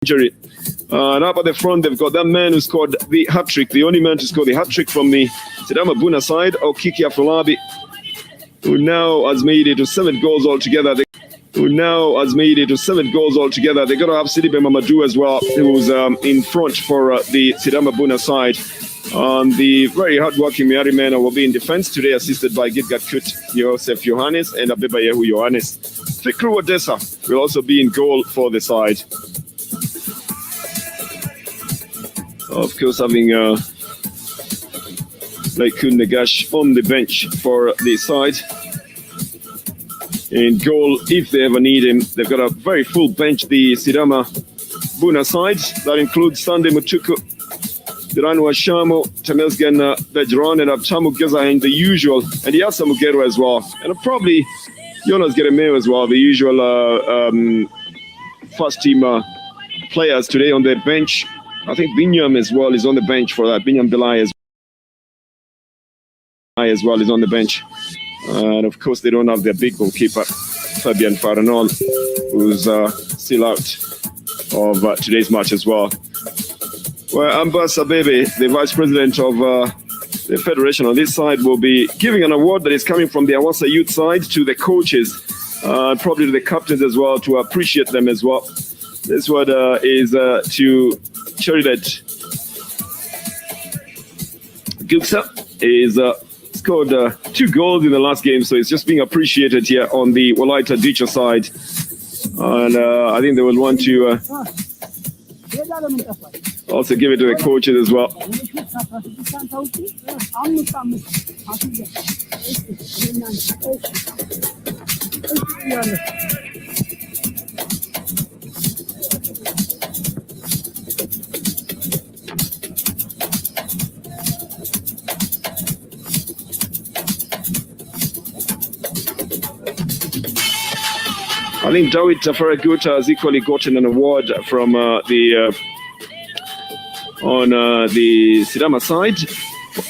injury. And up at the front, they've got that man who scored the hat-trick, the only man to score the hat-trick from the Sidama Bunna side, Okiki Afolabi, who now has made it to 7 goals altogether. They're going to have Sidibe Mamadou as well, who's in front for the Sidama Bunna side. The very hard-working Miari Mena will be in defense today, assisted by Gidgat Kut, Joseph Johannes, and Abeba Yehu Johannes. Fikru Odessa will also be in goal for the side. Of course, having Laikun Nagash on the bench for the side. In goal, if they ever need him, they've got a very full bench, the Sidama Bunna side. That includes Sunday Mutuku, Diranwa Shamo, Tamelsgen Bedron, and Abtamu Gezahin, the usual, and Yasa Mugero as well. And probably Jonas Geremeo as well, the usual first team players today on their bench. I think Binyam as well is on the bench for that. Binyam Belay as well is on the bench. And of course, they don't have their big goalkeeper, Fabian Faranol, who's still out of today's match as well. Well, Ambas Abebe, the vice president of the federation on this side, will be giving an award that is coming from the Awasa youth side to the coaches, probably to the captains as well, to appreciate them as well. This one is to Cheridet Gilsa is scored 2 goals in the last game, so it's just being appreciated here on the woleyta dicha side. And I think they will want to also give it to the coaches as well. I think Dawit Faraguta has equally gotten an award from the Sidama side,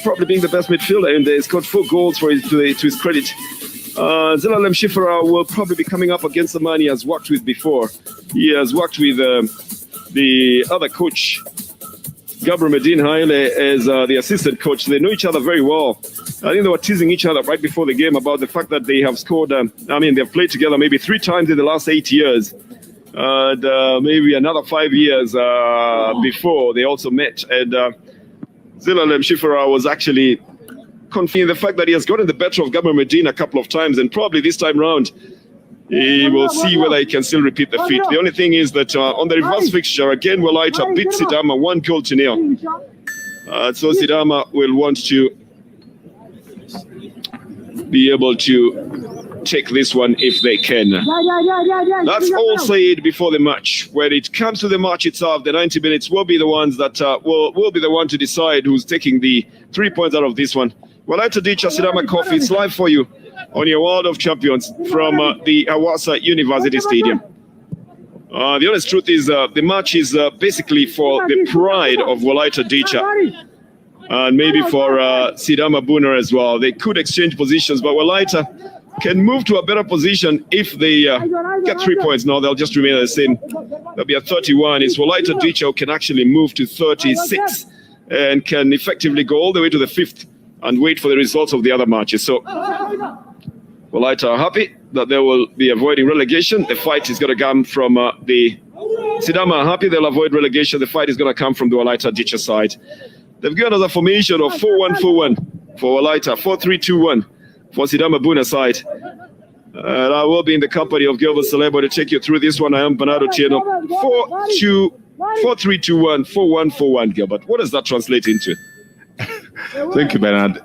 probably being the best midfielder, and he's got 4 goals to his credit. Zelalem Shifra will probably be coming up against the man he has worked with before. He has worked with the other coach, Gabriel Medin Haile, as the assistant coach. They know each other very well. I think they were teasing each other right before the game about the fact that they have scored, they've played together maybe 3 times in the last 8 years. And maybe another 5 years before they also met. And Zelalem Shifra was actually confident in the fact that he has gotten the better of Gabriel Medina a couple of times, and probably this time round he will see whether he can still repeat the feat. The only thing is that on the reverse fixture, again, woleyta beat Sidama 1-0. So Sidama will want to be able to take this one if they can. That's all said before the match. When it comes to the match itself, the 90 minutes will be the ones that will be the one to decide who's taking the 3 points out of this one. Woleyta Dicha Sidama Coffee, it's live for you on your World of Champions from the Awasa University Stadium. The honest truth is the match is basically for the pride of Woleyta Dicha. And maybe for Sidama Bunna as well. They could exchange positions, but woleyta can move to a better position if they get 3 points. No, they'll just remain the same. They'll be at 31. It's woleyta Dicha who can actually move to 36 and can effectively go all the way to the 5th and wait for the results of the other matches. So woleyta are happy that they will be avoiding relegation. The fight is going to come from the Sidama are happy they'll avoid relegation. The fight is going to come from the woleyta Dicha side. They've given us a formation of 4-1-4-1 for woleyta, 4-3-2-1 for Sidama Bunna side. And I will be in the company of Gilbert Salebo to take you through this one. I am Bernardo Tieno. 4-3-2-1, 4-1-4-1, Gilbert. What does that translate into? Thank you, Bernard.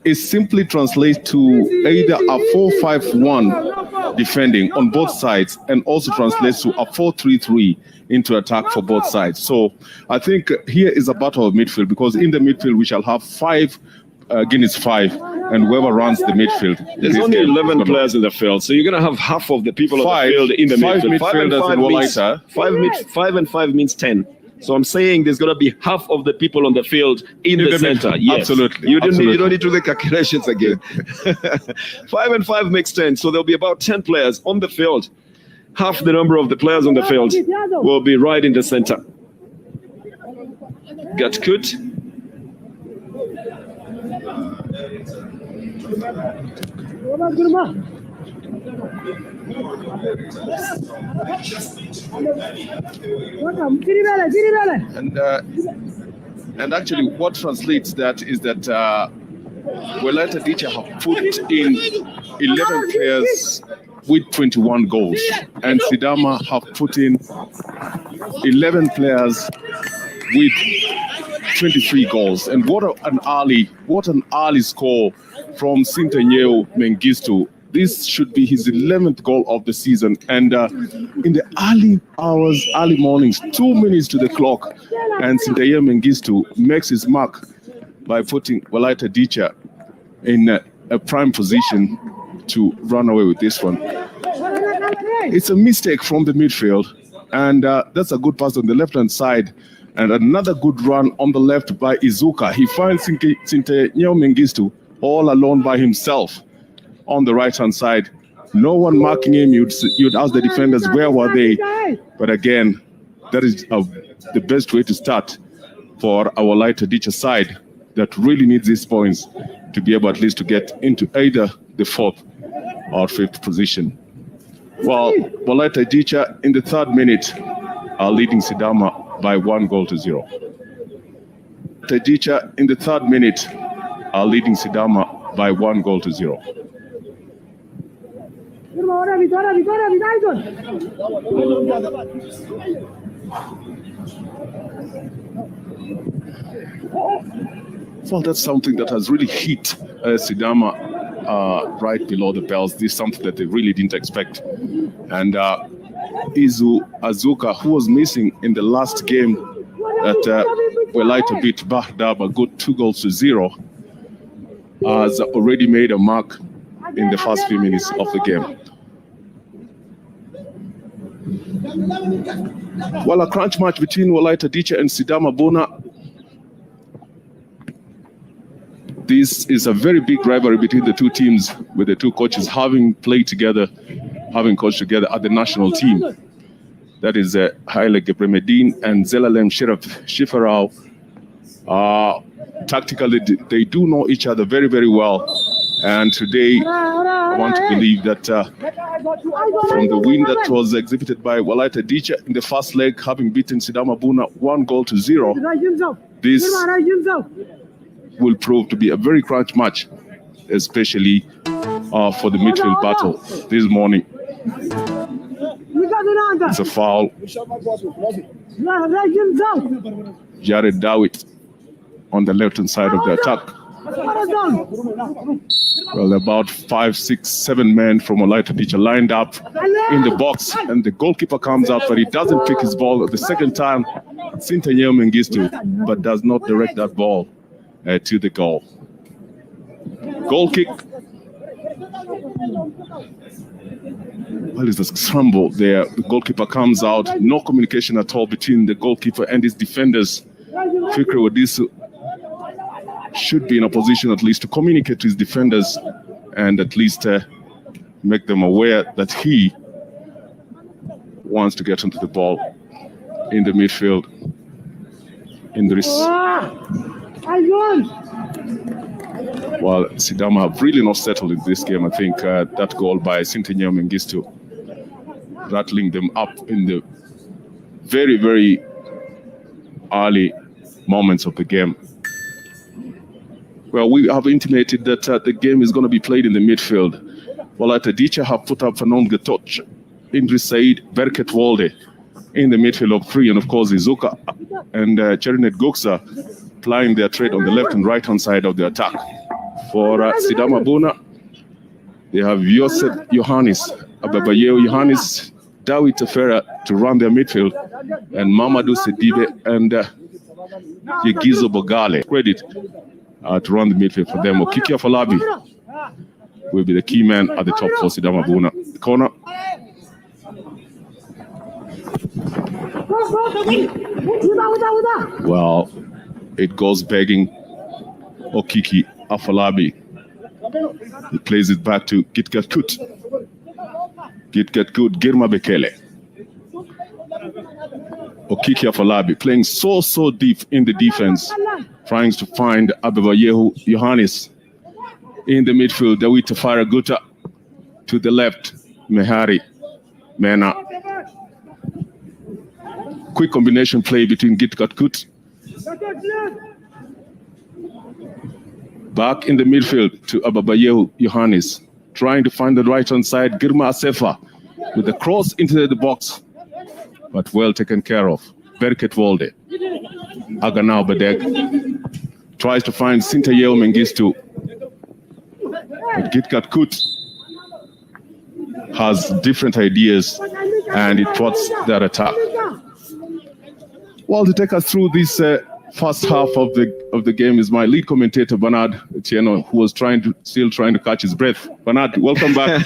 It simply translates to either a 4-5-1 defending on both sides, and also translates to a 4-3-3 into attack for both sides. So I think here is a battle of midfield, because in the midfield we shall have 5 against 5, and whoever runs the midfield. There's only 11 players in the field, so you're going to have half of the people on the field in the midfield. 5 and 5 means 10. So I'm saying there's going to be half of the people on the field in the center. Yes. Absolutely. You don't need to do the calculations again. 5 and 5 makes 10. So there'll be about 10 players on the field. half the number of the players on the field will be right in the center. Gatkut. And actually what translates that is that woleyta dicha have put in 11 players with 21 goals, and Sidama have put in 11 players with 23 goals. And what an early score from Sintanyeo Mengistu. This should be his 11th goal of the season. And in the early hours, early mornings, 2 minutes to the clock, and Sintanyeo Mengistu makes his mark by putting woleyta dicha in a prime position to run away with this one. It's a mistake from the midfield, and that's a good pass on the left-hand side. And another good run on the left by Izuka. He finds Sintanyeo Mengistu all alone by himself on the right-hand side. No one marking him. You'd ask the defenders, where were they? But again, that is the best way to start for our woleyta dicha side that really needs these points to be able at least to get into either the 4th or 5th position. Well, woleyta dicha in the 3rd minute are leading Sidama by 1 goal to 0. woleyta dicha in the 3rd minute are leading Sidama by 1 goal to 0. Well, that's something that has really hit Sidama right below the bells. This is something that they really didn't expect. And Izu Azuka, who was missing in the last game that woleyta beat Bahdab a good 2 goals to 0, has already made a mark in the first few minutes of the game. Well, a crunch match between woleyta dicha and sidama bunna. This is a very big rivalry between the two teams, with the two coaches having played together, having coached together at the national team. That is Haile Gebremedin and Zelalem Shifarau. Tactically, they do know each other very, very well. And today, I want to believe that from the win that was exhibited by woleyta dicha in the first leg, having beaten Sidama Bunna 1 goal to 0, this will prove to be a very crunch match, especially for the midfield battle this morning. It's a foul. Jared Dawitt on the left-hand side of the attack. Well, about 5, 6, 7 men from woleyta dicha lined up in the box, and the goalkeeper comes out, but he doesn't pick his ball. The second time, Sintanyeo Mengistu, but does not direct that ball to the goal. Goal kick. Well, it's a scramble there. The goalkeeper comes out. No communication at all between the goalkeeper and his defenders. Fikri Wadisu should be in a position at least to communicate to his defenders and at least make them aware that he wants to get into the ball in the midfield. In this, well, Sidama have really not settled in this game. I think that goal by Sintanyeo Mengistu rattling them up in the very, very early moments of the game. Well, we have intimated that the game is going to be played in the midfield. woleyta dicha have put up Fanon Gatoch, Indris Said, Berket Walde in the midfield of 3, and of course Izuka and Cherinet Goksa plying their trade on the left and right-hand side of the attack. For Sidama Bunna, they have Joseph Johannes, Ababayeo Johannes, Dawi Tefera to run their midfield, and Mamadou Sedibe and Yegizo Bogale. Credit to run the midfield for them. Okiki Afolabi will be the key man at the top for Sidama Bunna. The corner. Well, it goes begging. Okiki Afolabi. He plays it back to Gitkakut. Get good, Girma Bekele. Okiki Afalabi playing so deep in the defense, trying to find Abebayehu Yohannes in the midfield. Dawit Tafara Guta to the left, Mehari Mena. Quick combination play between Gitkatkut. Back in the midfield to Abebayehu Yohannes, trying to find the right-hand side. Girma Asefa with the cross into the box, but well taken care of. Berket Wolde. Aganao Badeg tries to find Sintayeo Mengistu. But Gitkat Kut has different ideas and it thwarts that attack. Well, to take us through this first half of the game is my lead commentator, Bernard Tieno, who was still trying to catch his breath. Bernard, welcome back.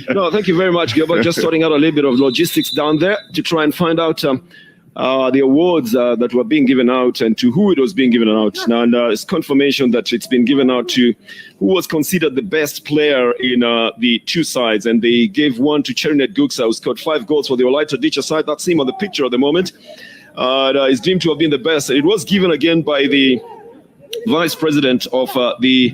No, thank you very much, Gilbert. Just sorting out a little bit of logistics down there to try and find out the awards that were being given out and to who it was being given out. Now, and it's confirmation that it's been given out to who was considered the best player in the two sides. And they gave one to Cherinet Guksa, who scored 5 goals for the Woleyta Dicha side. That's him on the picture at the moment. Is deemed to have been the best. It was given again by the vice president of the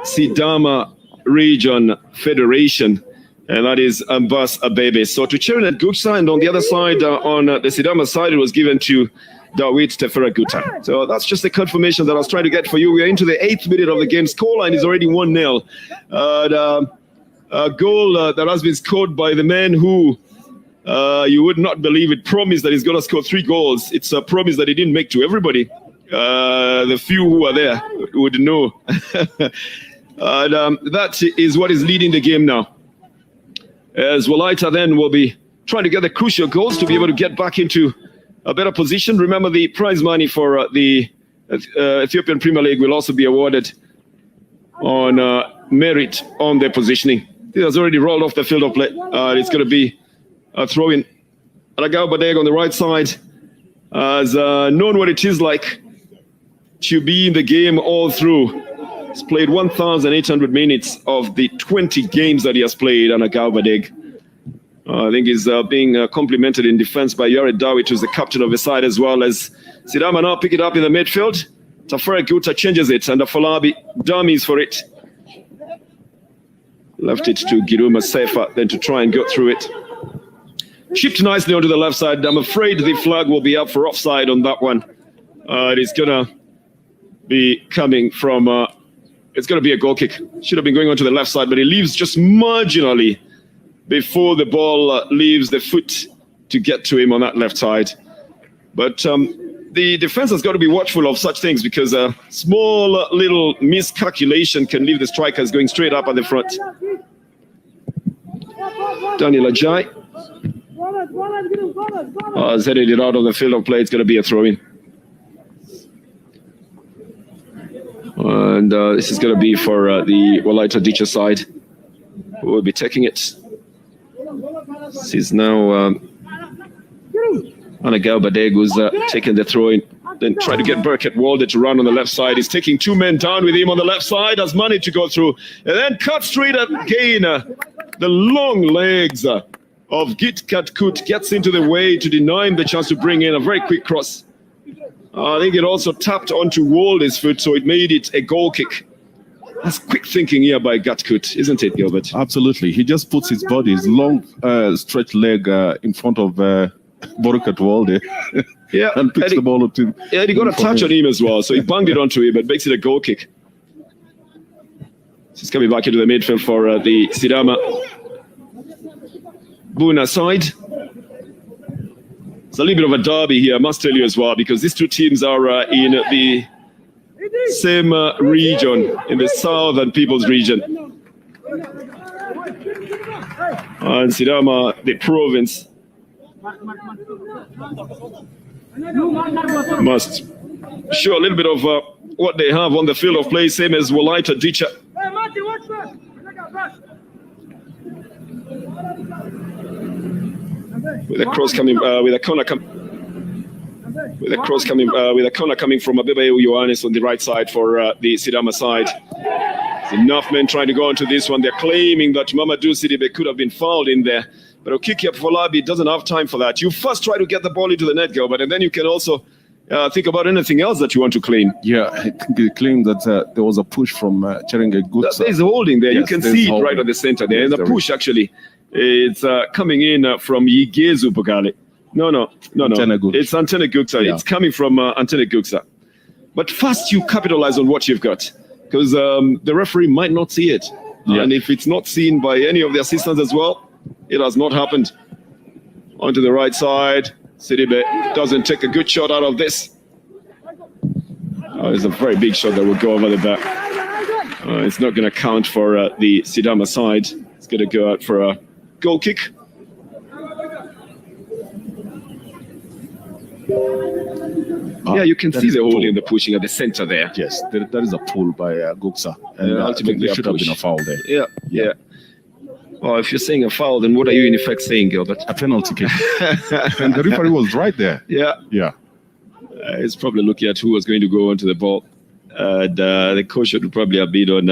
Sidama Region Federation, and that is Ambas Abebe. So to Cherinet Guksa, and on the other side, on the Sidama side, it was given to Dawit Teferaguta. So that's just the confirmation that I was trying to get for you. We are into the 8th minute of the game. Scoreline is already 1-0. A goal that has been scored by the man who you would not believe it, promised that he's going to score 3 goals. It's a promise that he didn't make to everybody. The few who are there would know. That is what is leading the game now. As Woleyta then will be trying to get the crucial goals to be able to get back into a better position. Remember, the prize money for the Ethiopian Premier League will also be awarded on merit on their positioning. It has already rolled off the field of play. It's going to be a throw in. Ragao Badeg on the right side has known what it is like to be in the game all through. He's played 1,800 minutes of the 20 games that he has played on Ragao Badeg. I think he's being complimented in defense by Yared Dawit, who's the captain of the side, as well as Sidama now pick it up in the midfield. Tafera Guta changes it, and Afalabi dummies for it. Left it to Giruma Sefa, then to try and go through it. Chipped nicely onto the left side. I'm afraid the flag will be up for offside on that one. It is going to be coming from, it's going to be a goal kick. Should have been going onto the left side, but he leaves just marginally before the ball leaves the foot to get to him on that left side. But the defense has got to be watchful of such things, because a small little miscalculation can leave the strikers going straight up at the front. Daniel Ajay has headed it out of the field of play. It's going to be a throw-in. And this is going to be for the Woleyta Dicha side, who will be taking it. This is now Anagao Badeg, who's taking the throw-in. Then try to get Berket Walde to run on the left side. He's taking 2 men down with him on the left side. Has managed to go through. And then cut straight again. The long legs of Gitkat Kut gets into the way to deny him the chance to bring in a very quick cross. I think it also tapped onto Walde's foot, so it made it a goal kick. That's quick thinking here by Gatkut, isn't it, Gilbert? Absolutely. He just puts his body, his long stretched leg in front of Berket Walde. Yeah, and picks the ball up to. Yeah, he got a touch on him as well, so he banged it onto him, but makes it a goal kick. He's coming back into the midfield for the Sidama Bunna side. It's a little bit of a derby here, I must tell you as well, because these two teams are in the same region, in the southern people's region. And Sidama, the province, must show a little bit of what they have on the field of play, same as Woleyta Dicha. With a cross coming, with a corner coming from Abebayehu Yohannes on the right side for the Sidama side. There's enough men trying to go onto this one. They're claiming that Mamadou Sidibe could have been fouled in there. But Okiki Afolabi doesn't have time for that. You first try to get the ball into the net, Gilbert, and then you can also think about anything else that you want to claim. Yeah, I think they claimed that there was a push from Cherenge Gutsa. There's a holding there. Yes, you can see it holding right at the center there. Yes, And the push, actually, it's coming in from Yigezu Bugale. No. It's Antene Guksa. Yeah. It's coming from Antene Guksa. But first, you capitalize on what you've got, because the referee might not see it. Yeah. And if it's not seen by any of the assistants as well, it has not happened. Onto the right side. Sidibe doesn't take a good shot out of this. It's a very big shot that will go over the back. It's not going to count for the Sidama side. It's going to go out for a goal kick. Yeah, you can see the holding and the pushing at the center there. Yes, that is a pull by Guksa. And ultimately there should have been a foul there. Yeah. Well, if you're saying a foul, then what are you in effect saying, Gilbert? A penalty kick. And the referee was right there. Yeah. He's probably looking at who was going to go onto the ball. The coach should probably have been on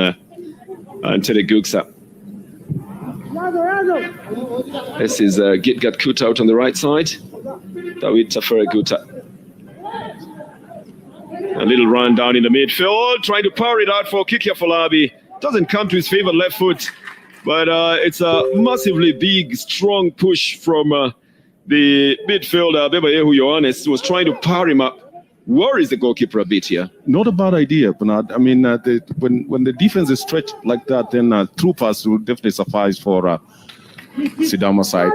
Antene Guksa. This is Gitgat Kuta out on the right side. David Tafere Guta. A little run down in the midfield, trying to power it out for Kiki Afolabi. Doesn't come to his favorite left foot, but it's a massively big, strong push from the midfielder, Bebayehu Yohannes, was trying to power him up. Worries the goalkeeper a bit here. Not a bad idea, Bernard. I mean, when the defense is stretched like that, then through pass will definitely suffice for Sidama side.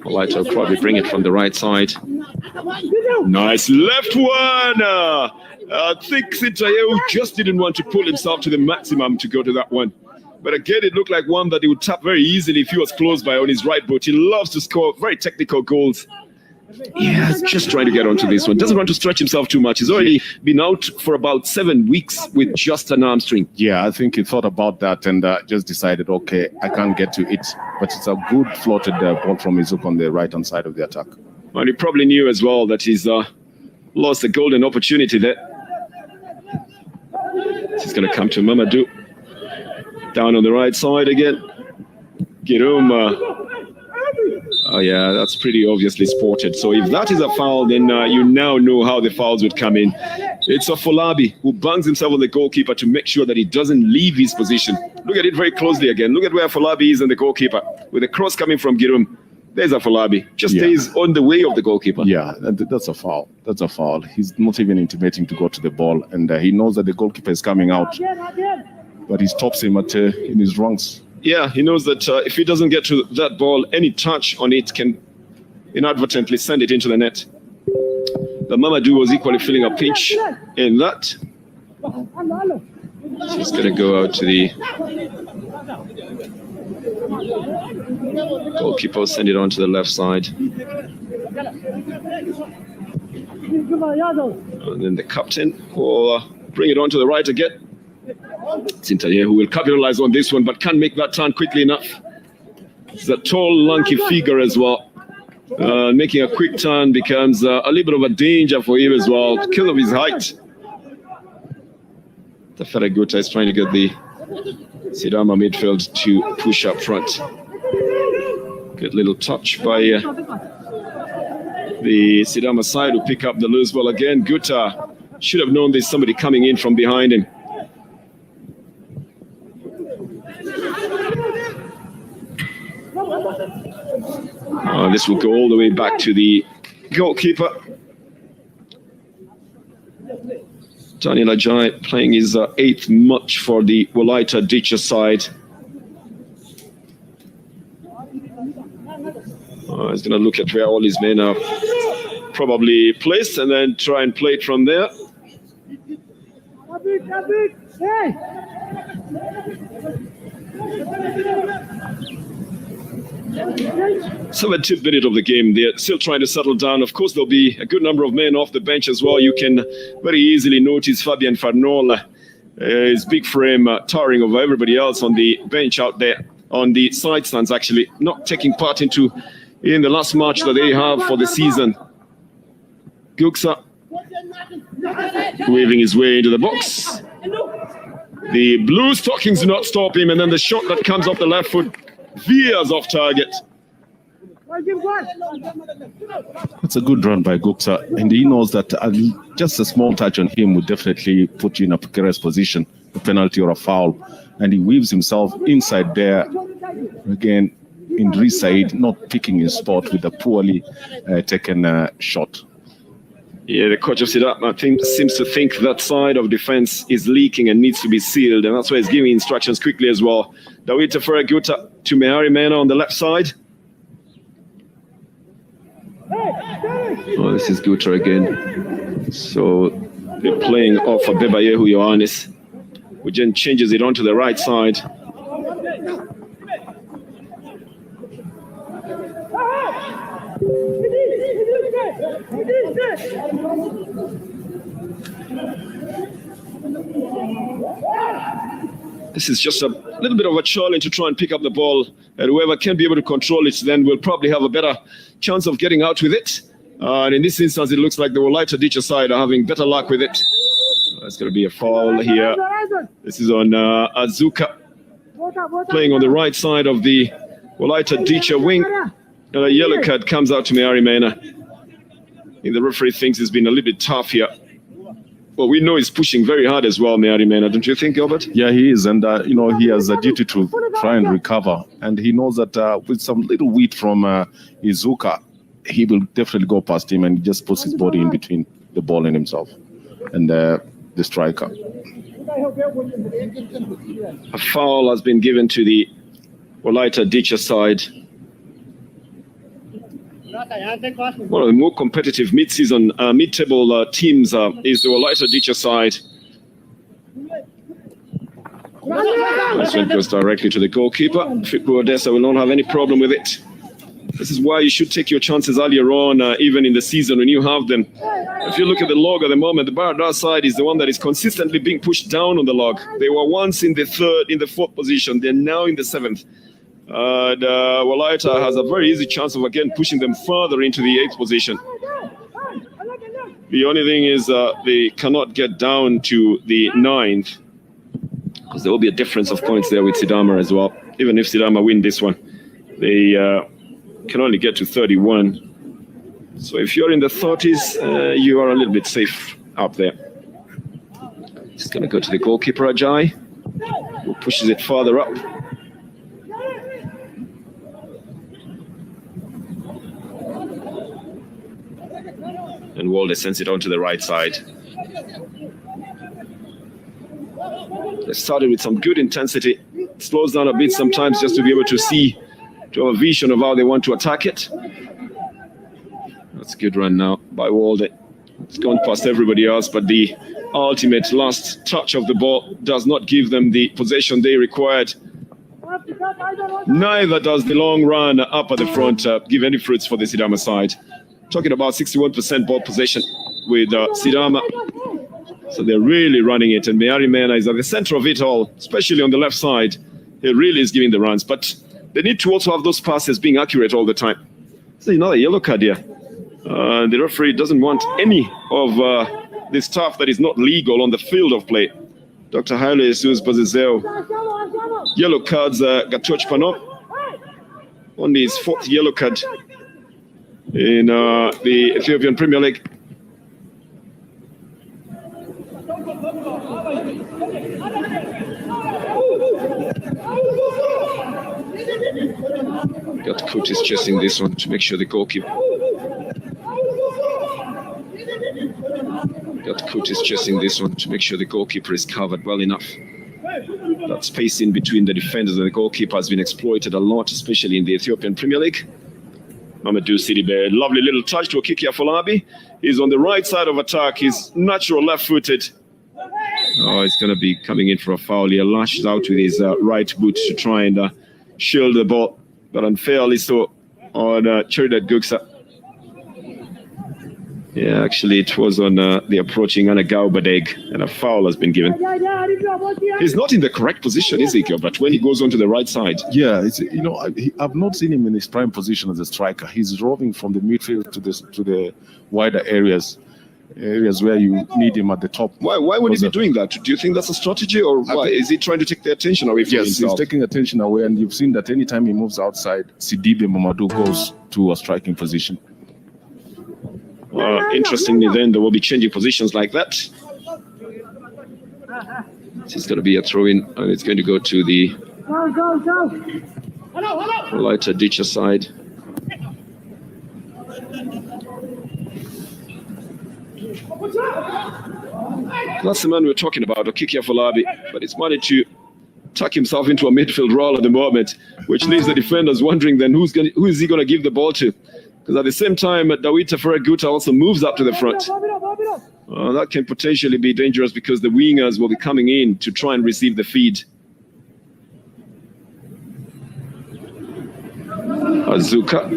Woleyta will probably bring it from the right side. Nice left one. I think Sintayehu just didn't want to pull himself to the maximum to go to that one. But again, it looked like one that he would tap very easily if he was close by on his right boot. He loves to score very technical goals. Yeah, just trying to get onto this one. Doesn't want to stretch himself too much. He's already been out for about 7 weeks with just an hamstring. Yeah, I think he thought about that and just decided, okay, I can't get to it. But it's a good floated ball from Izu on the right-hand side of the attack. And he probably knew as well that he's lost a golden opportunity there. He's going to come to Mamadou. Down on the right side again. Giroum. Oh yeah, that's pretty obviously spotted. So if that is a foul, then you now know how the fouls would come in. It's Afolabi who bangs himself on the goalkeeper to make sure that he doesn't leave his position. Look at it very closely again. Look at where Afolabi is and the goalkeeper. With the cross coming from Giroum. There's Afolabi. Just stays on the way of the goalkeeper. Yeah, that's a foul. That's a foul. He's not even intimating to go to the ball. And he knows that the goalkeeper is coming out. But he stops him in his rungs. Yeah, he knows that if he doesn't get to that ball, any touch on it can inadvertently send it into the net. But Mamadou was equally feeling a pinch in that. He's going to go out to the goalkeeper, send it on to the left side. And then the captain will bring it on to the right again. Sintaye, who will capitalize on this one, but can't make that turn quickly enough. He's a tall, lanky figure as well. Making a quick turn becomes a little bit of a danger for him as well, because of his height. Tafere Guta is trying to get the Sidama midfield to push up front. Good little touch by the Sidama side who pick up the loose ball again. Guta should have known there's somebody coming in from behind him. This will go all the way back to the goalkeeper. Daniel Ajay playing his 8th match for the Woleyta Dicha side. He's going to look at where all his men are probably placed and then try and play it from there. So a minute of the game, they're still trying to settle down. Of course, there'll be a good number of men off the bench as well. You can very easily notice Fabian Farnola, his big frame towering over everybody else on the bench out there, on the side stands actually, not taking part in the last match that they have for the season. Guksa waving his way into the box. The blue stockings do not stop him, and then the shot that comes off the left foot veers off target. It's a good run by Gupta, and he knows that just a small touch on him would definitely put you in a precarious position, a penalty or a foul. And he weaves himself inside there. Again, in Said not picking his spot with a poorly taken shot. Yeah, the coach of Sidama seems to think that side of defense is leaking and needs to be sealed, and that's why he's giving instructions quickly as well. Dawita for Guta to Mehari Mena on the left side. Oh, this is Guta again. So they're playing off a Bebayehu Ioannis, who then changes it onto the right side. This is just a little bit of a challenge to try and pick up the ball, and whoever can be able to control it then will probably have a better chance of getting out with it. And in this instance, it looks like the woleyta dicha side are having better luck with it. There's going to be a foul here. This is on Azuka, playing on the right side of the woleyta dicha wing. And a yellow card comes out to Mehari Mena. And the referee thinks it's been a little bit tough here. Well, we know he's pushing very hard as well, Mehari Mena, don't you think, Gilbert? Yeah, he is. And, he has a duty to try and recover. And he knows that with some little wheat from Izuka, he will definitely go past him and just puts his body in between the ball and himself and the striker. A foul has been given to the woleyta dicha side. One of the more competitive mid-season, mid-table teams is the woleyta dicha side. This one goes directly to the goalkeeper. Fikru Odessa will not have any problem with it. This is why you should take your chances earlier on, even in the season when you have them. If you look at the log at the moment, the Barada side is the one that is consistently being pushed down on the log. They were once in the fourth position. They're now in the seventh. Woleyta has a very easy chance of again pushing them further into the eighth position. The only thing is they cannot get down to the ninth, because there will be a difference of points there with Sidama as well. Even if Sidama win this one, they can only get to 31. So if you're in the 30s, you are a little bit safe up there. It's going to go to the goalkeeper, Ajay, who pushes it farther up. And Walde sends it onto the right side. They started with some good intensity. It slows down a bit sometimes just to be able to see, to have a vision of how they want to attack it. That's a good run now by Walde. It's gone past everybody else, but the ultimate last touch of the ball does not give them the possession they required. Neither does the long run up at the front give any fruits for the Sidama side. Talking about 61% ball possession with Sidama. So they're really running it, and Mehari Mena is at the center of it all, especially on the left side. He really is giving the runs, but they need to also have those passes being accurate all the time. So another yellow card here. The referee doesn't want any of the stuff that is not legal on the field of play. Dr. Haile Jesus Bazizeo. Yellow cards, Gatoch Pano. Only his fourth yellow card in the Ethiopian Premier League. Gatcoach is chasing this one to make sure the goalkeeper. Gatcoach is chasing this one to make sure the goalkeeper is covered well enough. That space in between the defenders and the goalkeeper has been exploited a lot, especially in the Ethiopian Premier League. Mamadou Sidibe, lovely little touch to Okiki Afolabi. He's on the right side of attack. He's natural left-footed. Oh, he's going to be coming in for a foul. He lashes out with his right boot to try and shield the ball, but unfairly so on Cheridat Guksa. Yeah, actually, it was on the approaching Anagao Badeg, and a foul has been given. He's not in the correct position, is he, Gilbert, when he goes onto the right side? Yeah, it's, I've not seen him in his prime position as a striker. He's roving from the midfield to the wider areas. areas where you need him at the top. Why would he be doing that? Do you think that's a strategy, or why? Is he trying to take the attention away from Yes, himself? he's taking attention away, and you've seen that anytime he moves outside, Sidibe Mamadou goes to a striking position. Interestingly, then there will be changing positions like that. This is going to be a throw-in, and it's going to go to the woleyta dicha side. That's the man we're talking about, Okiki Afolabi, but he's managed to tuck himself into a midfield role at the moment, which leaves the defenders wondering then who is he going to give the ball to? Because at the same time, Dawita Ferreguta also moves up to the front. That can potentially be dangerous because the wingers will be coming in to try and receive the feed. Azuka.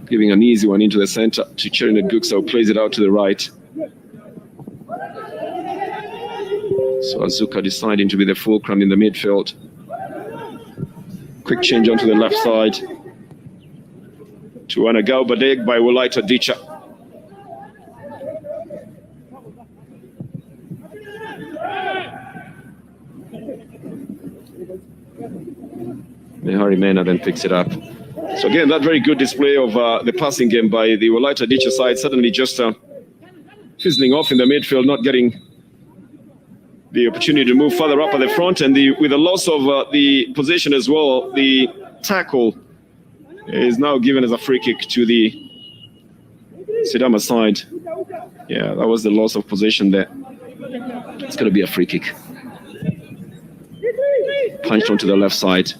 Giving an easy one into the center to Cherinet Guksa, who plays it out to the right. So Azuka deciding to be the fulcrum in the midfield. Quick change onto the left side to Anagao Badeg by woleyta dicha. Mehari Mena then picks it up. So again, that very good display of the passing game by the woleyta dicha side, suddenly just fizzling off in the midfield, not getting the opportunity to move further up at the front, and with the loss of the possession as well, the tackle is now given as a free kick to the Sidama side. Yeah, that was the loss of possession there. It's going to be a free kick. Punched onto the left side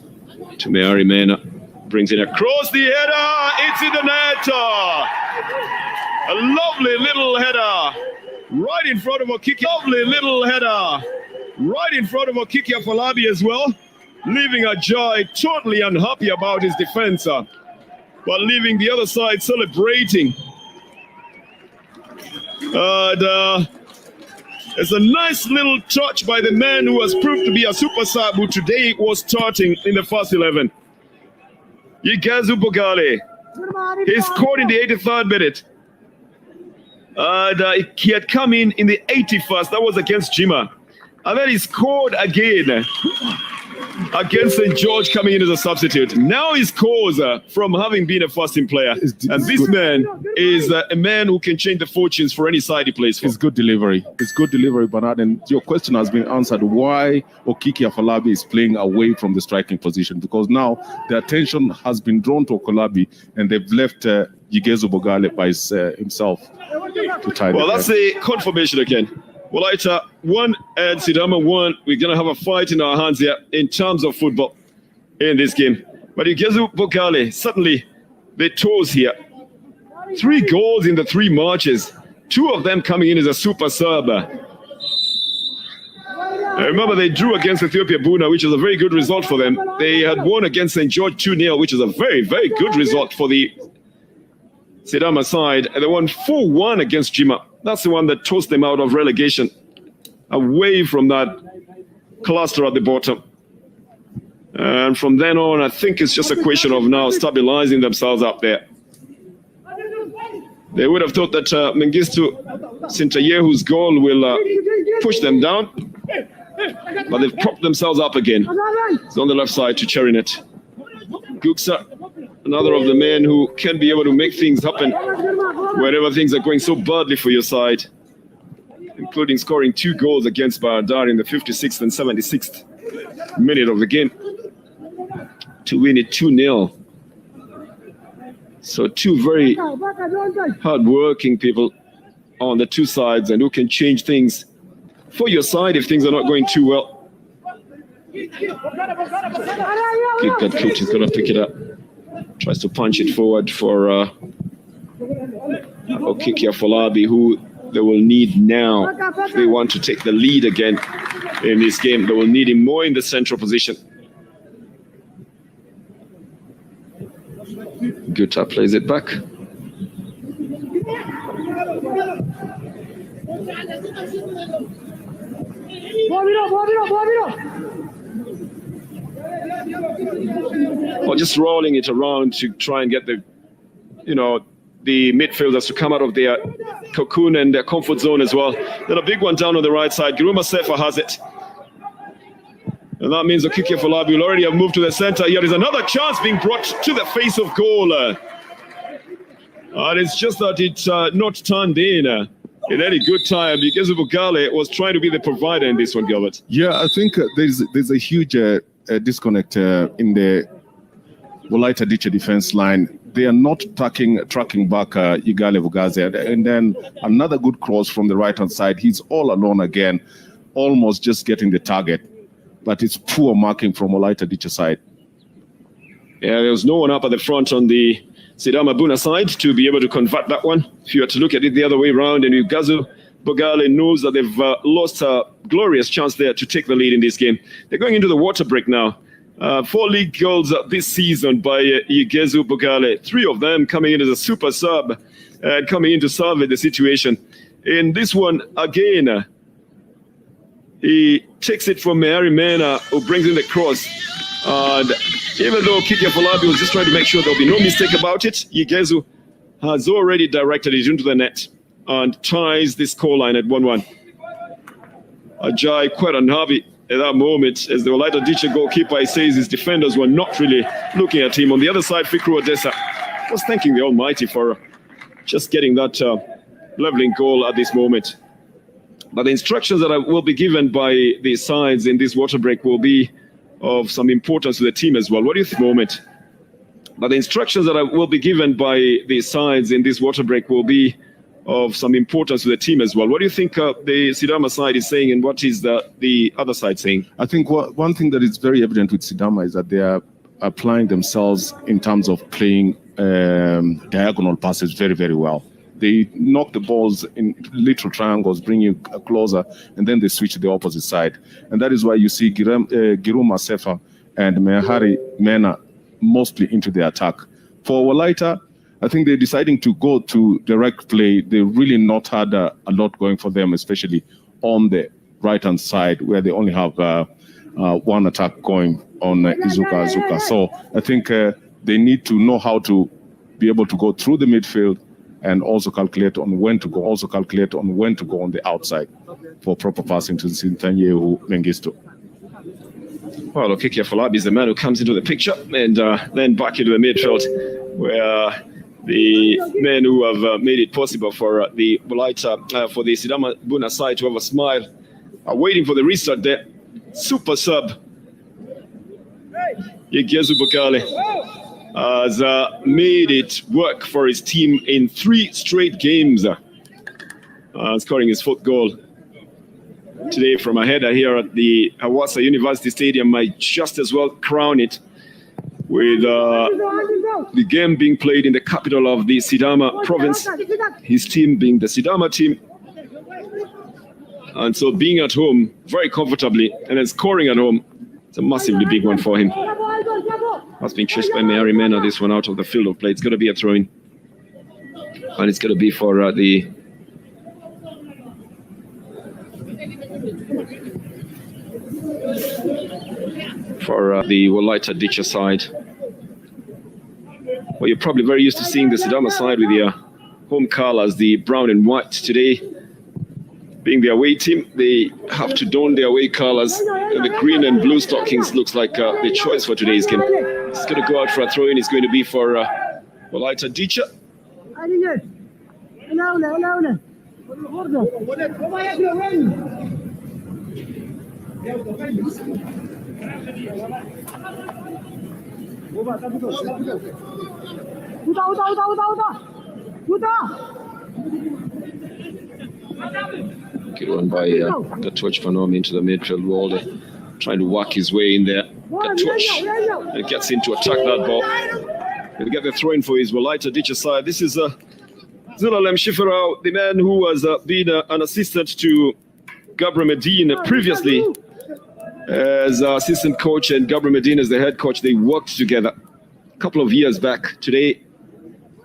to Mehari Mena. Brings it across the header. It's in the net. A lovely little header. Right in front of Okiki. Lovely little header. Right in front of Okiki Afolabi as well. Leaving Ajay totally unhappy about his defense. But leaving the other side celebrating. It's a nice little touch by the man who has proved to be a super sub, who today was starting in the first 11. Izu Azuka. He scored in the 83rd minute. He had come in the 81st. That was against Jima. And then he scored again against St. George, coming in as a substitute. Now he scores from having been a first-team player. And this man is a man who can change the fortunes for any side he plays for. It's good delivery. It's good delivery, Bernard. And your question has been answered. Why Okiki Afolabi is playing away from the striking position? Because now the attention has been drawn to Okolabi, and they've left Izu Azuka by himself to tie. Well, that's the confirmation again. Woleyta 1 and Sidama 1. We're going to have a fight in our hands here in terms of football in this game. But Izu Azuka, suddenly they toes here. 3 goals in the 3 matches. 2 of them coming in as a super sub. I remember they drew against Ethiopia Bunna, which is a very good result for them. They had won against St. George 2-0, which is a very, very good result for the Sidama side. And they won 4-1 against Jima. That's the one that tossed them out of relegation, away from that cluster at the bottom. And from then on, I think it's just a question of now stabilizing themselves up there. They would have thought that Mengistu Sintayehu's goal will push them down, but they've propped themselves up again. It's on the left side to Cherinet. Guksa, another of the men who can be able to make things happen wherever things are going so badly for your side, including scoring 2 goals against Baradar in the 56th and 76th minute of the game to win it 2-0. So 2 very hard-working people on the 2 sides, and who can change things for your side if things are not going too well. Kick that coach is going to pick it up. Tries to punch it forward for Okiki Afolabi, who they will need now if they want to take the lead again in this game. They will need him more in the central position. Guta plays it back. Or just rolling it around to try and get the, the midfielders to come out of their cocoon and their comfort zone as well. Then a big one down on the right side. Giruma Sefa has it. And that means Okiki Afolabi will already have moved to the center. Here is another chance being brought to the face of goal. And it's just that it's not turned in any good time, because Bugale was trying to be the provider in this one, Gilbert. Yeah, I think there's a huge disconnect in the woleyta dicha defense line. They are not tracking back Igale Vugaze. And then another good cross from the right-hand side. He's all alone again, almost just getting the target. But it's poor marking from woleyta dicha side. Yeah, there was no one up at the front on the sidama bunna side to be able to convert that one. If you were to look at it the other way around, and Izu Azuka knows that they've lost a glorious chance there to take the lead in this game. They're going into the water break now. 4 league goals this season by Izu Azuka. 3 of them coming in as a super sub and coming in to salvage the situation. In this one, again, he takes it from Harry Mena, who brings in the cross. And even though Kiki Afolabi was just trying to make sure there'll be no mistake about it, Igezu has already directed it into the net and ties the scoreline at 1-1. Ajay quite unhappy at that moment, as the woleyta dicha goalkeeper says his defenders were not really looking at him. On the other side, Fikru Odessa was thanking the Almighty for just getting that leveling goal at this moment. But the instructions that will be given by the sides in this water break will be of some importance to the team as well. What do you think, moment? But the instructions that will be given by the sides in this water break will be of some importance to the team as well. What do you think the Sidama side is saying, and what is the other side saying? I think one thing that is very evident with Sidama is that they are applying themselves in terms of playing diagonal passes very, very well. They knock the balls in little triangles, bring you closer, and then they switch to the opposite side. And that is why you see Giruma Sefa and Mehari Mena mostly into the attack. For woleyta, I think they're deciding to go to direct play. They really not had a lot going for them, especially on the right-hand side, where they only have one attack going on Izu Azuka. So I think they need to know how to be able to go through the midfield and also calculate on when to go, on the outside for proper passing to Sintanyehu Mengistu. Well, Okiki Afolabi is the man who comes into the picture, and then back into the midfield, where the men who have made it possible for the woleyta, for the Sidama Bunna side to have a smile, are waiting for the restart there. Super sub. Izu Azuka has made it work for his team in 3 straight games, scoring his 4th goal today from a header here at the Hawassa University Stadium. Might just as well crown it with the game being played in the capital of the Sidama province, his team being the Sidama team. And so being at home very comfortably and then scoring at home, it's a massively big one for him. That's being chased by Mary Mena, this one out of the field of play. It's going to be a throw-in. And it's going to be for the woleyta dicha side. Well, you're probably very used to seeing the Sidama side with their home colors, the brown and white. Today, being the away team, they have to don their away colors, and the green and blue stockings looks like the choice for today's game. It's going to go out for a throw-in. It's going to be for woleyta dicha. Good one by Gatuch Panomi into the midfield wall, trying to work his way in there. Gatuch and gets in to attack that ball. He'll get the throw-in for his woleyta dicha side. This is Zulalem Shifarao, the man who has been an assistant to Gabriel Medina previously as assistant coach, and Gabriel Medina as the head coach. They worked together a couple of years back. Today,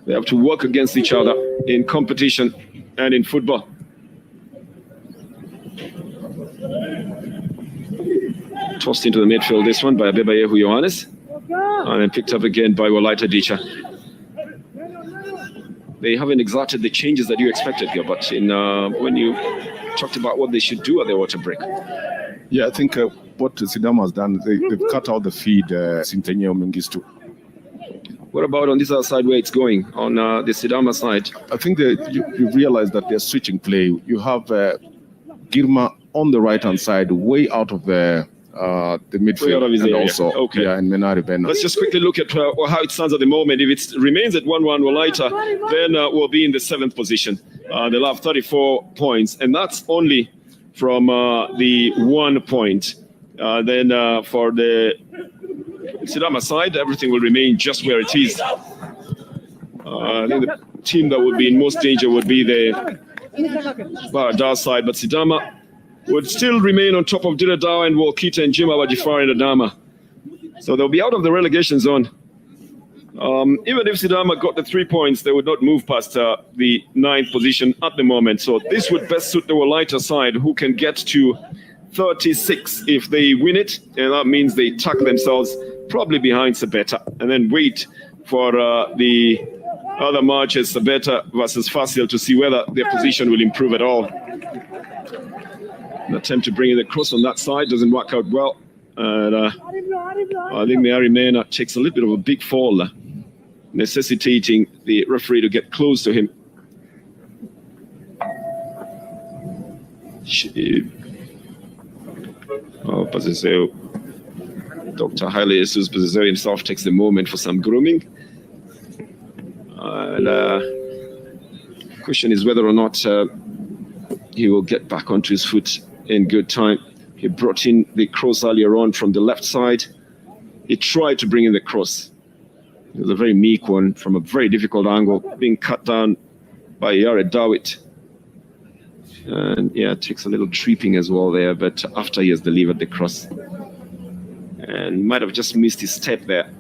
they have to work against each other in competition and in football. Tossed into the midfield, this one by Abebayehu Yohannes, and then picked up again by woleyta dicha. they haven't exerted the changes that you expected here. But when you talked about what they should do at the water break. Yeah, I think what Sidama has done, they've cut out the feed, Sintenye Mengistu. What about on this other side where it's going, on the Sidama side? I think that you realize that they're switching play. You have Girma on the right-hand side, way out of the midfield, and area. Also, and Menari Ben. Let's just quickly look at how it stands at the moment. If it remains at 1-1 woleyta, then we'll be in the 7th position. They'll have 34 points, and that's only from the 1 point. Then for the Sidama side, everything will remain just where it is. I think the team that would be in most danger would be the Baradar side, but Sidama would still remain on top of Diradao and Wolkita and Jima Wajifar and Adama. So they'll be out of the relegation zone. Even if Sidama got the 3 points, they would not move past the 9th position at the moment. So this would best suit the woleyta side, who can get to 36 if they win it. And that means they tuck themselves probably behind Sabeta and then wait for the other matches, Sabeta versus Fasil, to see whether their position will improve at all. An attempt to bring in the cross on that side doesn't work out well. And I think the Arimena takes a little bit of a big fall, necessitating the referee to get close to him. Dr. Haile Jesus Bazizeo himself takes the moment for some grooming. And the question is whether or not he will get back onto his foot in good time. He brought in the cross earlier on from the left side. He tried to bring in the cross. It was a very meek one from a very difficult angle, being cut down by Yare Dawit. And yeah, it takes a little tripping as well there, but after he has delivered the cross. And might have just missed his step there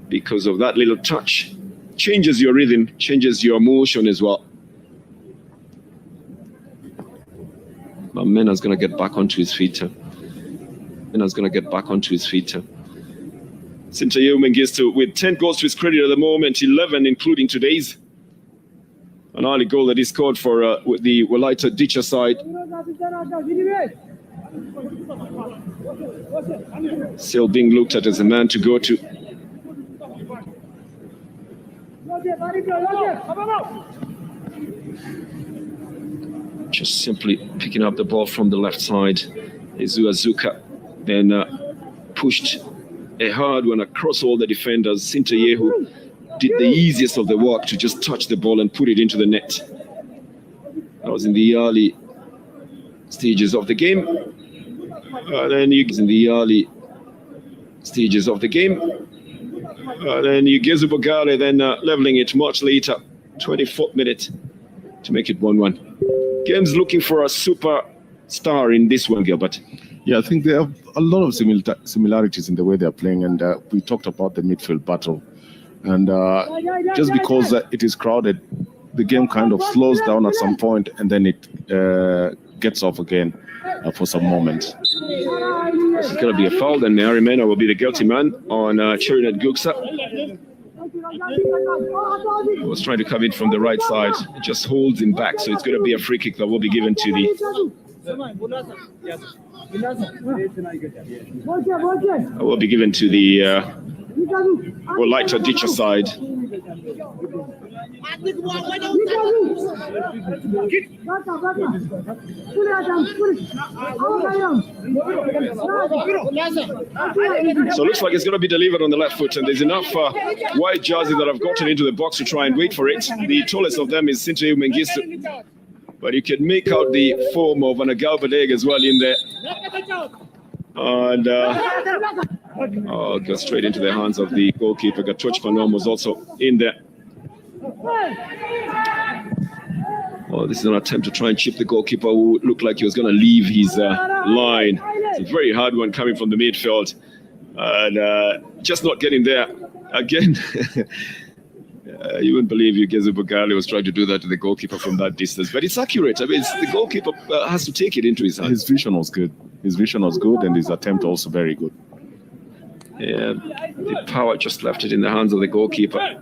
because of that little touch. Changes your rhythm, changes your motion as well. But Mena's going to get back onto his feet. Mena's going to get back onto his feet. Sintaye Mengistu with 10 goals to his credit at the moment, 11 including today's. An early goal that he scored for the woleyta dicha side. Still being looked at as a man to go to. Just simply picking up the ball from the left side. Izu Azuka then pushed a hard one across all the defenders. Sintaye, who did the easiest of the work to just touch the ball and put it into the net. That was in the early stages of the game. Then Ugezu Bogale then leveling it much later, 24th minute, to make it 1-1. Game's looking for a superstar in this one, Gilbert. Yeah, I think they have a lot of similarities in the way they're playing, and we talked about the midfield battle. And just because it is crowded, the game kind of slows down at some point, and then it gets off again for some moments. This is going to be a foul, then Arimena will be the guilty man on Cherinet Guksa. He was trying to come in from the right side, it just holds him back, so it's going to be a free kick that will be given to the woleyta dicha side. So it looks like it's going to be delivered on the left foot, and there's enough white jerseys that have gotten into the box to try and wait for it. The tallest of them is Sintaye Mengistu, but you can make out the form of an Agalbadeg as well in there. And goes straight into the hands of the goalkeeper. Gatoch Panom was also in there. Oh, this is an attempt to try and chip the goalkeeper, who looked like he was going to leave his line. It's a very hard one coming from the midfield. And just not getting there. Again, you wouldn't believe Ugezu Bogale was trying to do that to the goalkeeper from that distance. But it's accurate. I mean, the goalkeeper has to take it into his hands. His vision was good. His vision was good, and his attempt also very good. Yeah, the power just left it in the hands of the goalkeeper.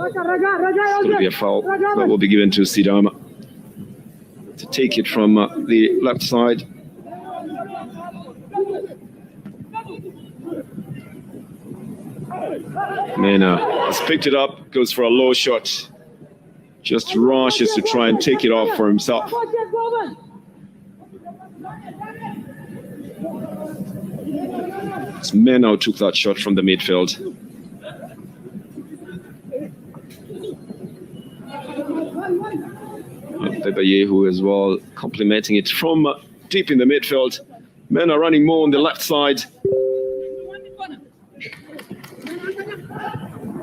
going to be a foul that will be given to Sidama to take it from the left side. Mena has picked it up, goes for a low shot. Just rushes to try and take it off for himself. Mena took that shot from the midfield. Bebayehu as well, complimenting it from deep in the midfield. Mena running more on the left side.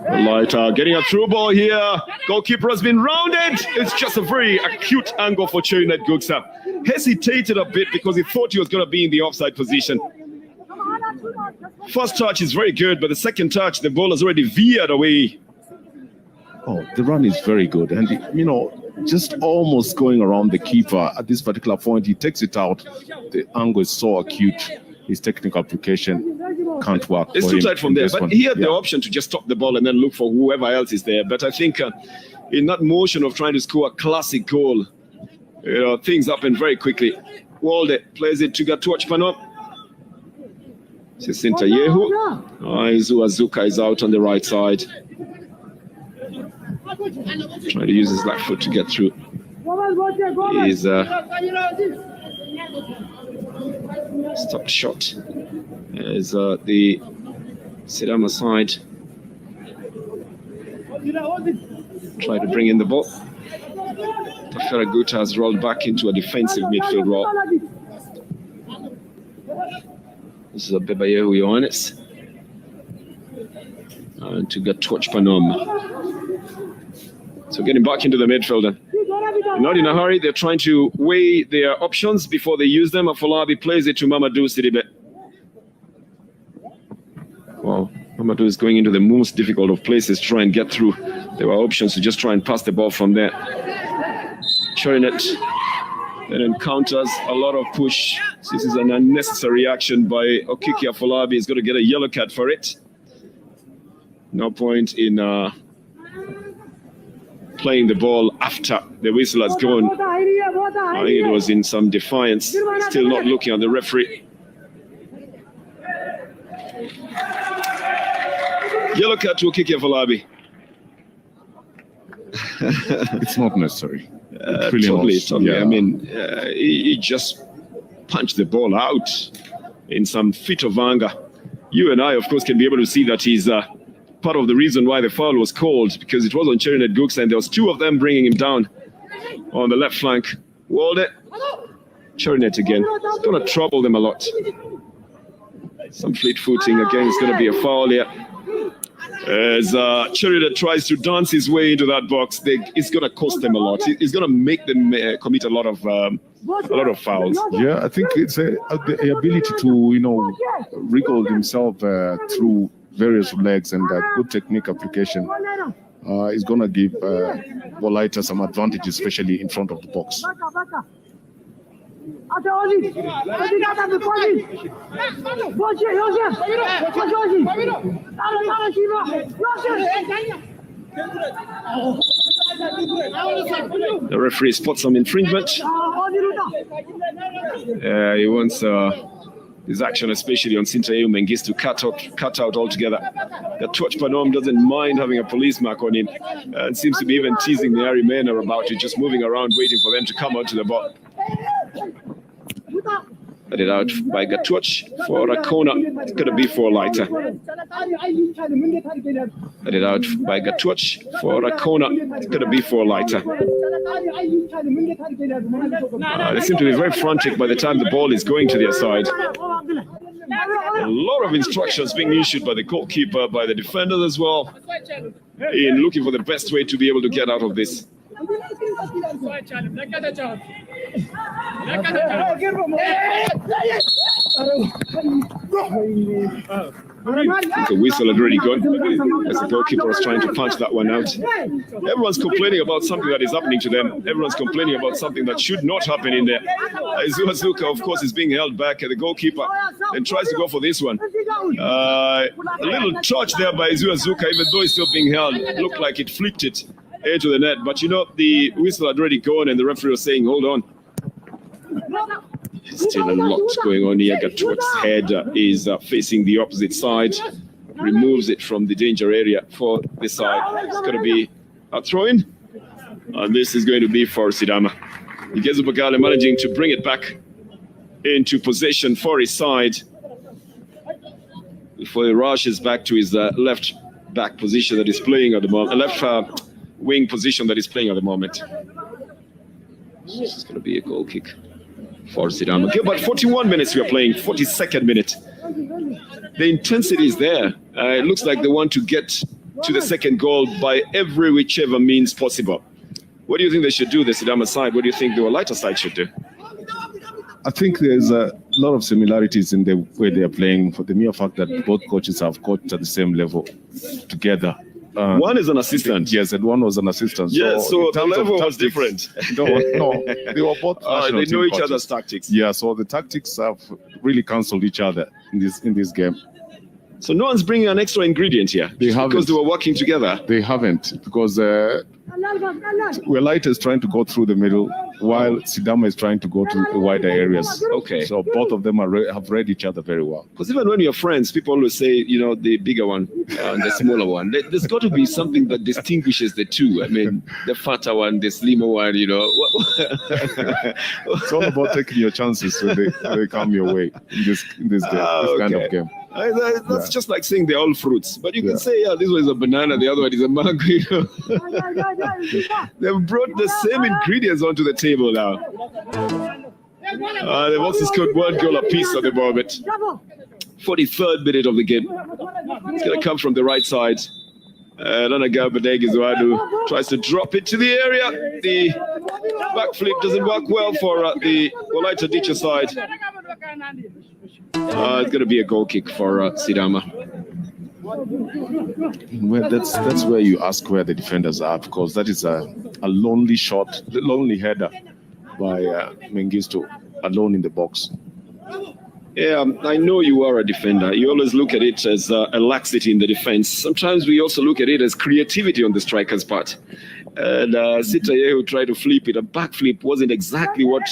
Woleyta getting a through ball here. Goalkeeper has been rounded. It's just a very acute angle for Cherinet Gugsa. Hesitated a bit because he thought he was going to be in the offside position. First touch is very good, but the second touch, the ball has already veered away. Oh, the run is very good. And, you know, just almost going around the keeper at this particular point, he takes it out. The angle is so acute. His technical application can't work. It's too tight from there, but he had the option to just stop the ball and then look for whoever else is there. But I think in that motion of trying to score a classic goal, you know, things happen very quickly. Walde plays it to Gatuach Pano. Sisinta Yehu. Izu Azuka is out on the right side. Trying to use his left foot to get through. He's stopped shot. Is the Sidama side. Try to bring in the ball. Tafera has rolled back into a defensive midfield role. This is a Bebayehu Ioannis. And to Gatuach Panom. So getting back into the midfield. Not in a hurry, they're trying to weigh their options before they use them. Afolabi plays it to Mamadou Sidibe. Well, Mamadou is going into the most difficult of places to try and get through. There were options to just try and pass the ball from there. Cherinet then encounters a lot of push. This is an unnecessary action by Okiki Afolabi. He's going to get a yellow card for it. No point in playing the ball after the whistle has gone. I think it was in some defiance. Still not looking at the referee. Yellow card to Okiki Afolabi. It's not necessary. Totally. Yeah. I mean, he just punched the ball out in some fit of anger. You and I, of course, can be able to see that he's part of the reason why the foul was called, because it was on Cherinet Gugsa and there was two of them bringing him down on the left flank. Walde, Cherinet again. It's going to trouble them a lot. Some fleet footing again. It's going to be a foul here. As Cherinet tries to dance his way into that box, it's going to cost them a lot. It's going to make them commit a lot of fouls. Yeah, I think it's the ability to, you know, wriggle himself through various legs and good technique application is going to give Woleyta some advantage, especially in front of the box. The referee spots some infringement. He wants his action, especially on Sintaeu Mengistu, cut out altogether. Gatuach Panom doesn't mind having a police mark on him and seems to be even teasing the Ari Mena about it, just moving around waiting for them to come onto the ball. Let it out by Gatuach for a corner. It's going to be for Woleyta. Let it out by Gatuach for a corner. It's going to be for Woleyta. They seem to be very frantic by the time the ball is going to their side. A lot of instructions being issued by the goalkeeper, by the defenders as well, in looking for the best way to be able to get out of this. The whistle had already gone as the goalkeeper was trying to punch that one out. Everyone's complaining about something that is happening to them. Everyone's complaining about something that should not happen in there. Izu Azuka, of course, is being held back at the goalkeeper and tries to go for this one. A little touch there by Izu Azuka, even though he's still being held. It looked like it flipped it into the net. But you know, the whistle had already gone and the referee was saying, hold on. Still a lot going on here. Gatwat's head is facing the opposite side, removes it from the danger area for this side. It's going to be a throw-in, and this is going to be for Sidama. Igezu Bagale managing to bring it back into possession for his side before he rushes back to his left back position that he's playing at the moment, left wing position that he's playing at the moment. This is going to be a goal kick for Sidama. Okay, about 41 minutes we are playing, 42nd minute. The intensity is there. It looks like they want to get to the second goal by every whichever means possible. What do you think they should do, the Sidama side? What do you think the woleyta side should do? I think there's a lot of similarities in the way they are playing, for the mere fact that both coaches have coached at the same level together. One is an assistant. Yes, and one was an assistant. Yes, so the level was different. No, they were both. They know each other's tactics. Yeah, so the tactics have really cancelled each other in this game. So no one's bringing an extra ingredient here. They haven't, because they were working together. They haven't, because woleyta is trying to go through the middle, while Sidama is trying to go to the wider areas. Okay. So both of them have read each other very well. Because even when you're friends, people always say, you know, the bigger one and the smaller one. There's got to be something that distinguishes the two. I mean, the fatter one, the slimmer one, you know. It's all about taking your chances when they come your way in this kind of game. That's just like saying they're all fruits. But you can say, yeah, this one is a banana, the other one is a mango. You know? They've brought the same ingredients onto the table now. They've also scored one goal apiece at the moment. 43rd minute of the game. It's going to come from the right side. Izu Azuka tries to drop it to the area. The backflip doesn't work well for the woleyta dicha side. It's going to be a goal kick for Sidama. Well, that's where you ask where the defenders are, because that is a lonely shot, the lonely header by Mengistu, alone in the box. Yeah, I know you are a defender. You always look at it as a laxity in the defense. Sometimes we also look at it as creativity on the striker's part. And Sitaye, who tried to flip it, a backflip wasn't exactly what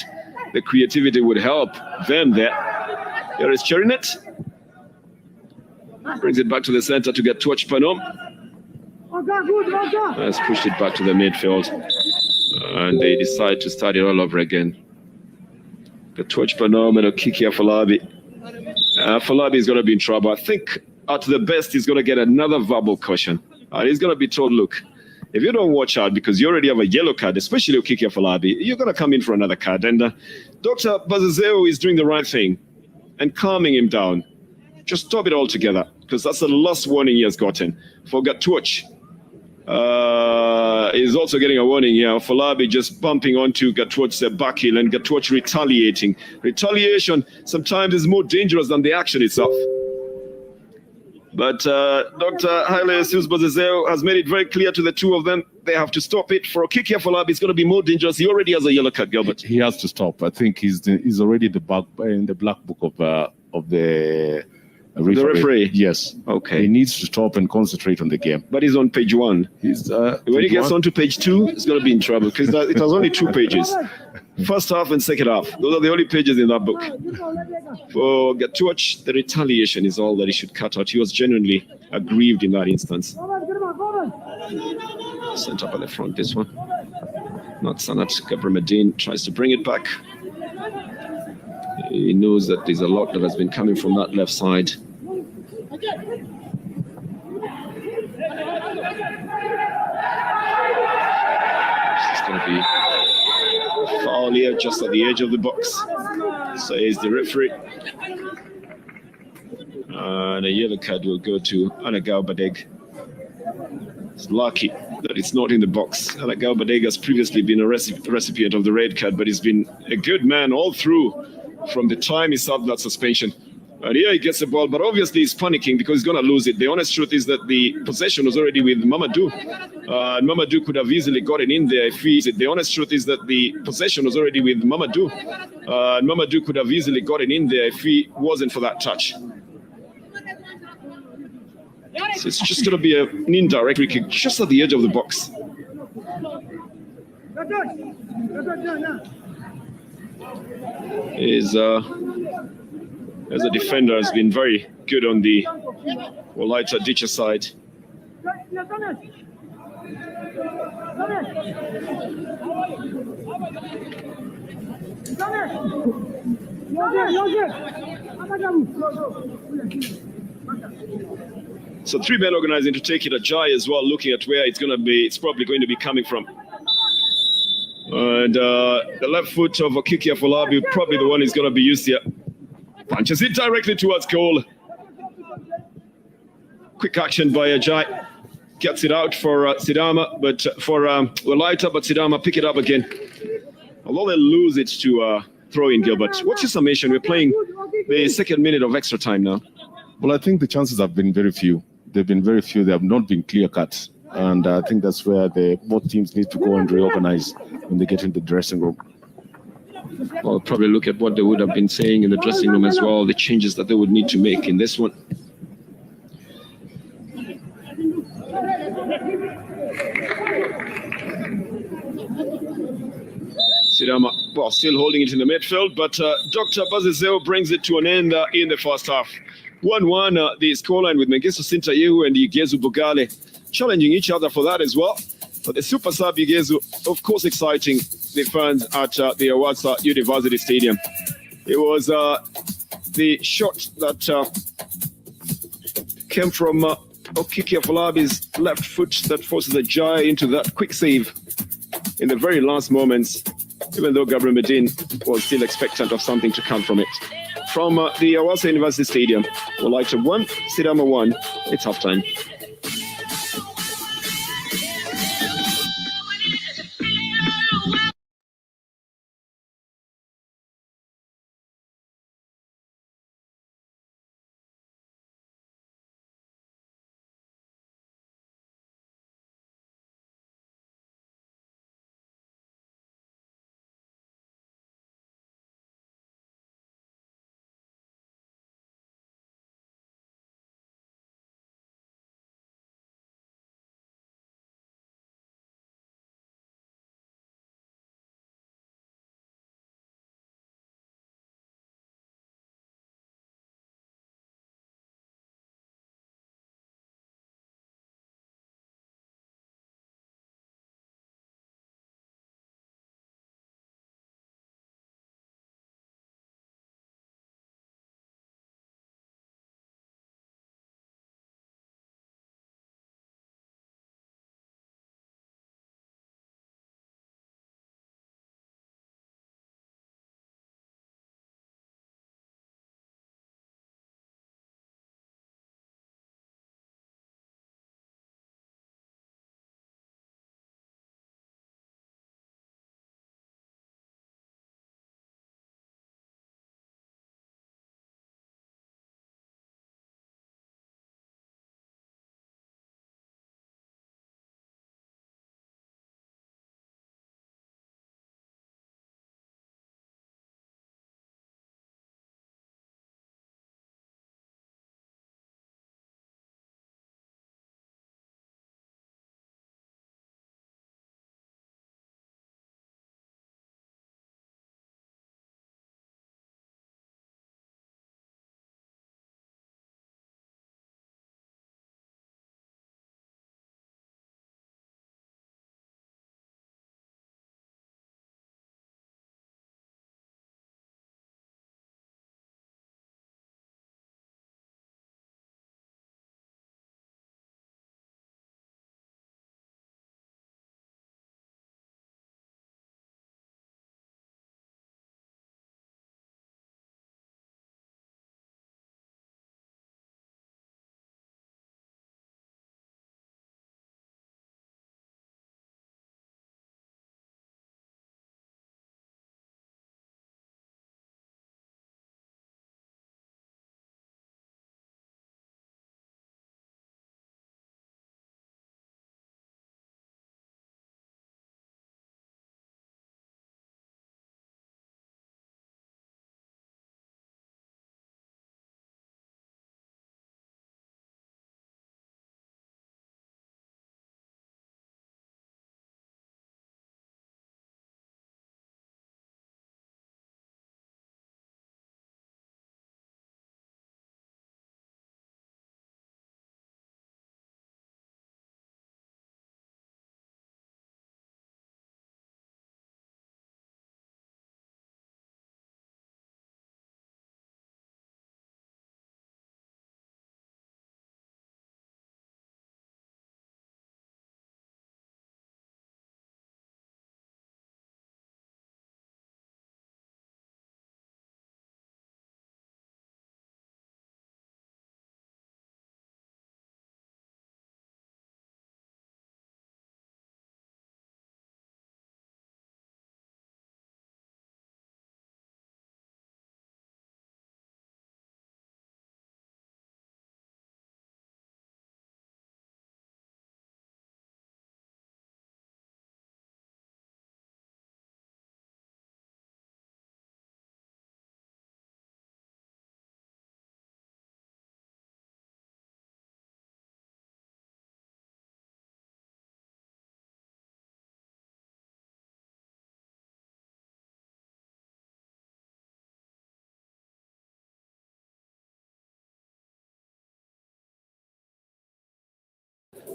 the creativity would help them there. Here is Cherinet. Brings it back to the center to get Twach Panom. Has pushed it back to the midfield. And they decide to start it all over again. The Twach Panom and Okiki Afolabi. Afolabi is going to be in trouble. I think at the best he's going to get another verbal caution. And he's going to be told, look, if you don't watch out, because you already have a yellow card, especially Okiki Afolabi, you're going to come in for another card. And Dr. Bazazeo is doing the right thing and calming him down. Just stop it all together, because that's the last warning he has gotten. For Gatwatch, is also getting a warning here. Afolabi just bumping onto Gatwatch's back heel and Gatwatch retaliating. Retaliation sometimes is more dangerous than the action itself. But Dr. Haile Jesus Bazazeo has made it very clear to the two of them, they have to stop it. For Okiki Afolabi, it's going to be more dangerous. He already has a yellow card, Gilbert. He has to stop. I think he's already in the black book of the referee. Yes. Okay. He needs to stop and concentrate on the game. But he's on page 1. He's when he gets on to page 2, he's going to be in trouble, because it has only 2 pages. First half and second half. Those are the only pages in that book. For Gatwatch, the retaliation is all that he should cut out. He was genuinely aggrieved in that instance. Sent up at the front, this one. Not Sanat. Gabramedin tries to bring it back. He knows that there's a lot that has been coming from that left side. It's going to be a foul here just at the edge of the box, says the referee. And a yellow card will go to Anagao Badeg. It's lucky that it's not in the box. Anagao Badeg has previously been a recipient of the red card, but he's been a good man all through from the time he served that suspension. And here he gets the ball, but obviously he's panicking because he's going to lose it. The honest truth is that the possession was already with Mamadou. Mamadou could have easily gotten in there if he... The honest truth is that the possession was already with Mamadou. Mamadou could have easily gotten in there if he wasn't for that touch. So it's just going to be an indirect free kick just at the edge of the box. As a defender, has been very good on the woleyta dicha side. So 3 men organizing to take it a Jai as well, looking at where it's going to be. It's probably going to be coming from. And the left foot of Kiki Afolabi, probably the one is going to be used here. Punches it directly towards goal. Quick action by Ajay. Gets it out for Sidama, but for woleyta, but Sidama pick it up again. Although they lose it to throw in Gilbert. What's your summation? We're playing the 2nd minute of extra time now. Well, I think the chances have been very few. They've been very few. They have not been clear cut. And I think that's where both teams need to go and reorganize when they get into the dressing room. I'll probably look at what they would have been saying in the dressing room as well, the changes that they would need to make in this one. Sidama, well, still holding it in the midfield, but Dr. Bazizeo brings it to an end in the first half. 1-1, the scoreline with Mengistu Sintayehu and Igezu Bugale challenging each other for that as well. But the super sub Igezu, of course, exciting the fans at the Awasa University Stadium. It was the shot that came from Okiki Afolabi's left foot that forces a Jai into that quick save in the very last moments, even though Gabriel Medin was still expectant of something to come from it. From the Awasa University Stadium, woleyta 1, Sidama 1, it's halftime.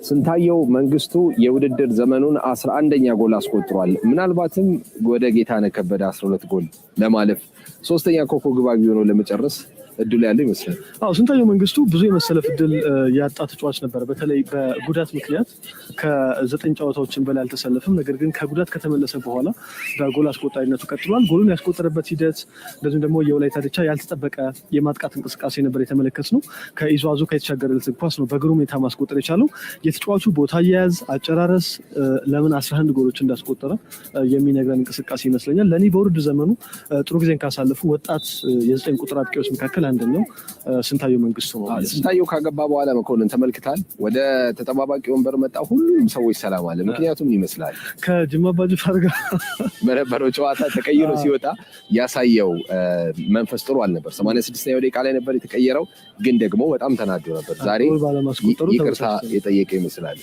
ስንታየው መንግስቱ የውድድር ዘመኑን 11ኛ ጎል አስቆጥሯል። ምናልባትም ወደ ጌታነህ ከበደ 12 ጎል ለማለፍ ሶስተኛ ኮከብ ግብ አግቢ ሆኖ ለመጨረስ እድል ያለው ይመስላል። ስንታየው መንግስቱ ብዙ የመሰለፍ እድል ያጣ ተጫዋች ነበር። በተለይ በጉዳት ምክንያት ከ9 ጨዋታዎችን በላይ አልተሰለፈም። ነገር ግን ከጉዳት ከተመለሰ በኋላ በጎል አስቆጣሪነቱ ቀጥሏል። ጎሉን ያስቆጠረበት ሂደት እንደዚሁም ደግሞ የወላይታ ዲቻ ያልተጠበቀ የማጥቃት እንቅስቃሴ ነበር የተመለከትነው። ከኢዙ አዙካ የተሻገረለት ኳስ ነው በግሩም ሁኔታ ማስቆጠር የቻለው። የተጫዋቹ ቦታ አያያዝ፣ አጨራረስ ለምን 11 ጎሎች እንዳስቆጠረ የሚነግረን እንቅስቃሴ ይመስለኛል። ለእኔ በውድድር ዘመኑ ጥሩ ጊዜን ካሳለፉ ወጣት የ9 ቁጥር አጥቂዎች መካከል አንደኛው ስንታየው መንግስቱ ነው። ስንታየው ካገባ በኋላ መኮንን ተመልክታል። ወደ ተጠባባቂ ወንበር መጣ። ሁሉም ሰዎች ሰላም አለ። ምክንያቱም ይመስላል ከጅማ አባጅፋር ጋር በነበረው ጨዋታ ተቀይሮ ሲወጣ ያሳየው መንፈስ ጥሩ አልነበር። 86ኛው ደቂቃ ላይ ነበር የተቀየረው፣ ግን ደግሞ በጣም ተናዶ ነበር። ዛሬ ይቅርታ የጠየቀ ይመስላል።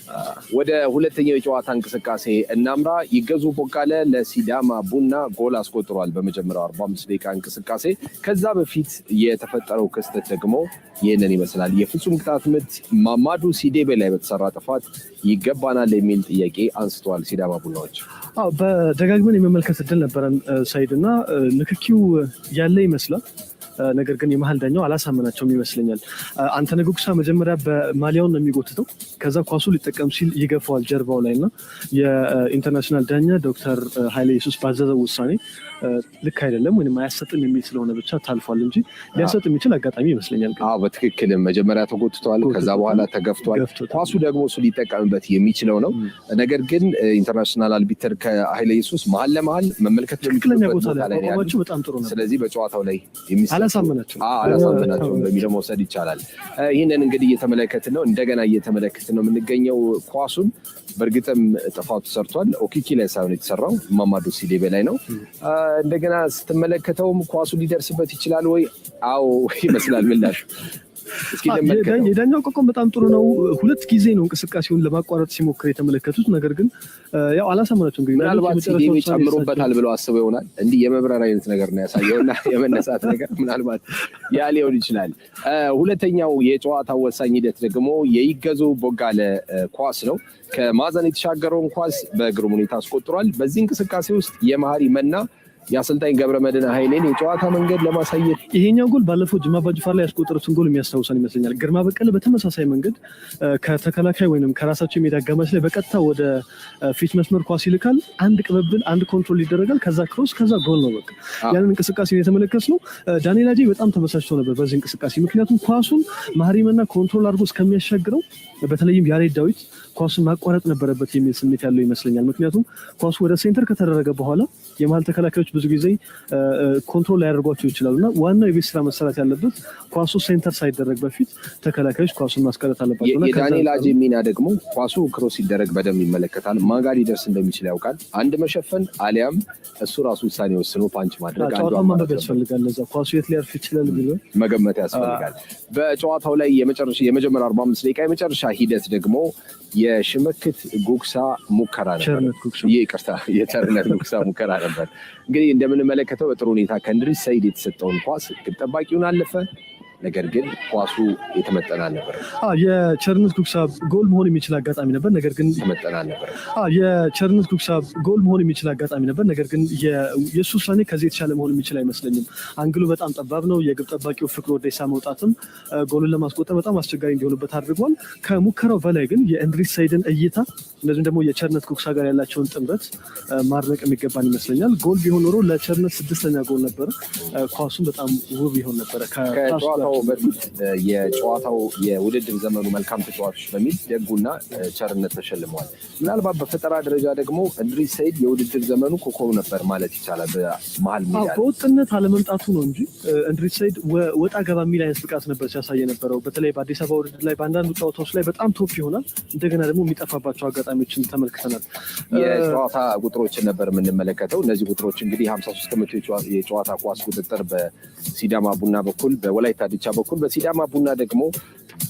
ወደ ሁለተኛው የጨዋታ እንቅስቃሴ እናምራ። ይገዙ ቦጋለ ለሲዳማ ቡና ጎል አስቆጥሯል በመጀመሪያው 45 ደቂቃ እንቅስቃሴ። ከዛ በፊት የተፈጠረው ክስተት ደግሞ ይህንን ይመስላል። የፍጹም ቅጣት ምት ማማዱ ሲዴቤ ላይ በተሰራ ጥፋት ይገባናል የሚል ጥያቄ አንስተዋል ሲዳማ ቡናዎች። በደጋግመን የመመልከት እድል ነበረን ሳይድ እና ንክኪው ያለ ይመስላል። ነገር ግን የመሀል ዳኛው አላሳመናቸውም ይመስለኛል። አንተነህ ጉግሳ መጀመሪያ በማሊያውን ነው የሚጎትተው። ከዛ ኳሱ ሊጠቀም ሲል ይገፋዋል ጀርባው ላይ እና የኢንተርናሽናል ዳኛ ዶክተር ኃይለ ኢየሱስ ባዘዘው ውሳኔ ልክ አይደለም ወይም አያሰጥም የሚል ስለሆነ ብቻ ታልፏል እንጂ ሊያሰጥ የሚችል አጋጣሚ ይመስለኛል። በትክክልም መጀመሪያ ተጎትቷል፣ ከዛ በኋላ ተገፍቷል። ኳሱ ደግሞ እሱ ሊጠቀምበት የሚችለው ነው። ነገር ግን ኢንተርናሽናል አልቢተር ከኃይለ ኢየሱስ መሀል ለመሀል መመልከት ትክክለኛ ቦታ ላይ ያቆማቸው በጣም ጥሩ ነው። ስለዚህ በጨዋታው ላይ አላሳመናቸውም በሚለው መውሰድ ይቻላል። ይህንን እንግዲህ እየተመለከትን ነው፣ እንደገና እየተመለከትን ነው የምንገኘው። ኳሱን በእርግጥም ጥፋቱ ሰርቷል። ኦኪኪ ላይ ሳይሆን የተሰራው ማማዱ ሲዴቤ ላይ ነው። እንደገና ስትመለከተውም ኳሱ ሊደርስበት ይችላል ወይ? አዎ ይመስላል ምላሹ። የዳኛው አቋቋም በጣም ጥሩ ነው። ሁለት ጊዜ ነው እንቅስቃሴውን ለማቋረጥ ሲሞክር የተመለከቱት። ነገር ግን ያው አላሳመናቸውም። እንግዲህ ምናልባት ሲዴቤ ጨምሮበታል ብለው አስበው ይሆናል። እንዲህ የመብረር አይነት ነገር ነው ያሳየውና የመነሳት ነገር ምናልባት ያ ሊሆን ይችላል። ሁለተኛው የጨዋታው ወሳኝ ሂደት ደግሞ የይገዙ ቦጋለ ኳስ ነው። ከማዕዘን የተሻገረውን ኳስ በግሩም ሁኔታ አስቆጥሯል። በዚህ እንቅስቃሴ ውስጥ የመሀሪ መና የአሰልጣኝ ገብረመድህን ኃይሌን የጨዋታ መንገድ ለማሳየት ይሄኛው ጎል ባለፈው ጅማ አባጅፋር ላይ ያስቆጠሩትን ጎል የሚያስታውሰን ይመስለኛል። ግርማ በቀለ በተመሳሳይ መንገድ ከተከላካይ ወይም ከራሳቸው የሜዳ አጋማሽ ላይ በቀጥታ ወደ ፊት መስመር ኳስ ይልካል። አንድ ቅብብል፣ አንድ ኮንትሮል ይደረጋል። ከዛ ክሮስ፣ ከዛ ጎል ነው። በቃ ያንን እንቅስቃሴ የተመለከትነው ዳንኤል አጄ በጣም ተበሳጭቶ ነበር በዚህ እንቅስቃሴ። ምክንያቱም ኳሱን መሀሪመና ኮንትሮል አድርጎ እስከሚያሻግረው በተለይም ያሬድ ዳዊት ኳሱን ማቋረጥ ነበረበት የሚል ስሜት ያለው ይመስለኛል። ምክንያቱም ኳሱ ወደ ሴንተር ከተደረገ በኋላ የመሀል ተከላካዮች ብዙ ጊዜ ኮንትሮል ሊያደርጓቸው ይችላሉ እና ዋናው የቤት ስራ መሰራት ያለበት ኳሱ ሴንተር ሳይደረግ በፊት ተከላካዮች ኳሱን ማስቀረት አለባቸው። የዳንኤል አጄ ሚና ደግሞ ኳሱ ክሮስ ሲደረግ በደንብ ይመለከታል። ማን ጋር ሊደርስ እንደሚችል ያውቃል። አንድ መሸፈን አሊያም እሱ ራሱ ውሳኔ ወስኖ ፓንች ማድረግ ማድረግ ያስፈልጋል። ለዛ ኳሱ የት ሊያርፍ ይችላል ብሎ መገመት ያስፈልጋል። በጨዋታው ላይ የመጀመሪያ 45 ደቂቃ የመጨረሻ ሂደት ደግሞ የሽመክት ጉግሳ ሙከራ ነበር። የቸርነት ጉግሳ ሙከራ ነበር። እንግዲህ እንደምንመለከተው በጥሩ ሁኔታ ከእንድሪስ ሰይድ የተሰጠውን ኳስ ግብ ጠባቂውን አለፈ። ነገር ግን ኳሱ የተመጠነ ነበር። የቸርነት ጉግሳ ጎል መሆን የሚችል አጋጣሚ ነበር። ነገር ግን የተመጠነ ነበር። የቸርነት ጉግሳ ጎል መሆን የሚችል አጋጣሚ ነበር። ነገር ግን የእሱ ውሳኔ ከዚህ የተሻለ መሆን የሚችል አይመስለኝም። አንግሉ በጣም ጠባብ ነው። የግብ ጠባቂው ፍቅር ወደሳ መውጣትም ጎሉን ለማስቆጠር በጣም አስቸጋሪ እንዲሆንበት አድርጓል። ከሙከራው በላይ ግን የእንድሪስ ሰይድን እይታ እንደዚሁም ደግሞ የቸርነት ጉግሳ ጋር ያላቸውን ጥምረት ማድነቅ የሚገባን ይመስለኛል። ጎል ቢሆን ኖሮ ለቸርነት 6ኛ ጎል ነበረ። ኳሱም በጣም ውብ ይሆን ነበረ። በፊት የጨዋታው የውድድር ዘመኑ መልካም ተጫዋቾች በሚል ደጉና ቸርነት ተሸልመዋል። ምናልባት በፈጠራ ደረጃ ደግሞ እንድሪስ ሰይድ የውድድር ዘመኑ ኮከብ ነበር ማለት ይቻላል። በመሀል ሚዲያ በወጥነት አለመምጣቱ ነው እንጂ እንድሪስ ሰይድ ወጣ ገባ የሚል አይነት ብቃት ነበር ሲያሳይ የነበረው። በተለይ በአዲስ አበባ ውድድር ላይ በአንዳንድ ጨዋታዎች ላይ በጣም ቶፕ ይሆናል። እንደገና ደግሞ የሚጠፋባቸው አጋጣሚዎችን ተመልክተናል። የጨዋታ ቁጥሮችን ነበር የምንመለከተው። እነዚህ ቁጥሮች እንግዲህ 53% የጨዋታ ኳስ ቁጥጥር በሲዳማ ቡና በኩል፣ በወላይታ ዲቻ በኩል፣ በሲዳማ ቡና ደግሞ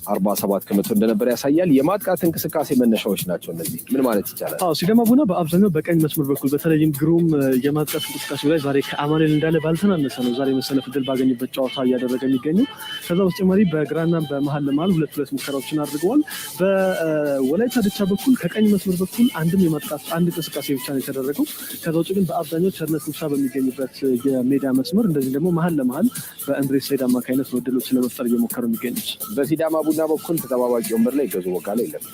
47 ከመቶ እንደነበር ያሳያል። የማጥቃት እንቅስቃሴ መነሻዎች ናቸው እነዚህ ምን ማለት ይቻላል? ሲዳማ ቡና በአብዛኛው በቀኝ መስመር በኩል በተለይም ግሩም የማጥቃት እንቅስቃሴ ላይ ዛሬ ከአማኑኤል እንዳለ ባልተናነሰ ነው ዛሬ መሰለፍ ዕድል ባገኘበት ጨዋታ እያደረገ የሚገኘው። ከዛ በተጨማሪ በግራና በመሀል ለመሀል ሁለት ሙከራዎችን አድርገዋል። በወላይታ ድቻ በኩል ከቀኝ መስመር በኩል አንድም የማጥቃት አንድ እንቅስቃሴ ብቻ ነው የተደረገው። ከዛ ውጭ ግን በአብዛኛው ቸርነት ሙሳ በሚገኝበት የሜዳ መስመር እንደዚህ ደግሞ መሀል ለመሀል በአንድሬስ ሳይድ አማካኝነት ነው ዕድሎች ለመፍጠር እየሞከሩ የሚገኙት። በሲዳማ ቡና በኩል ተጠባባቂ ወንበር ላይ ገዙ ወካለ የለም።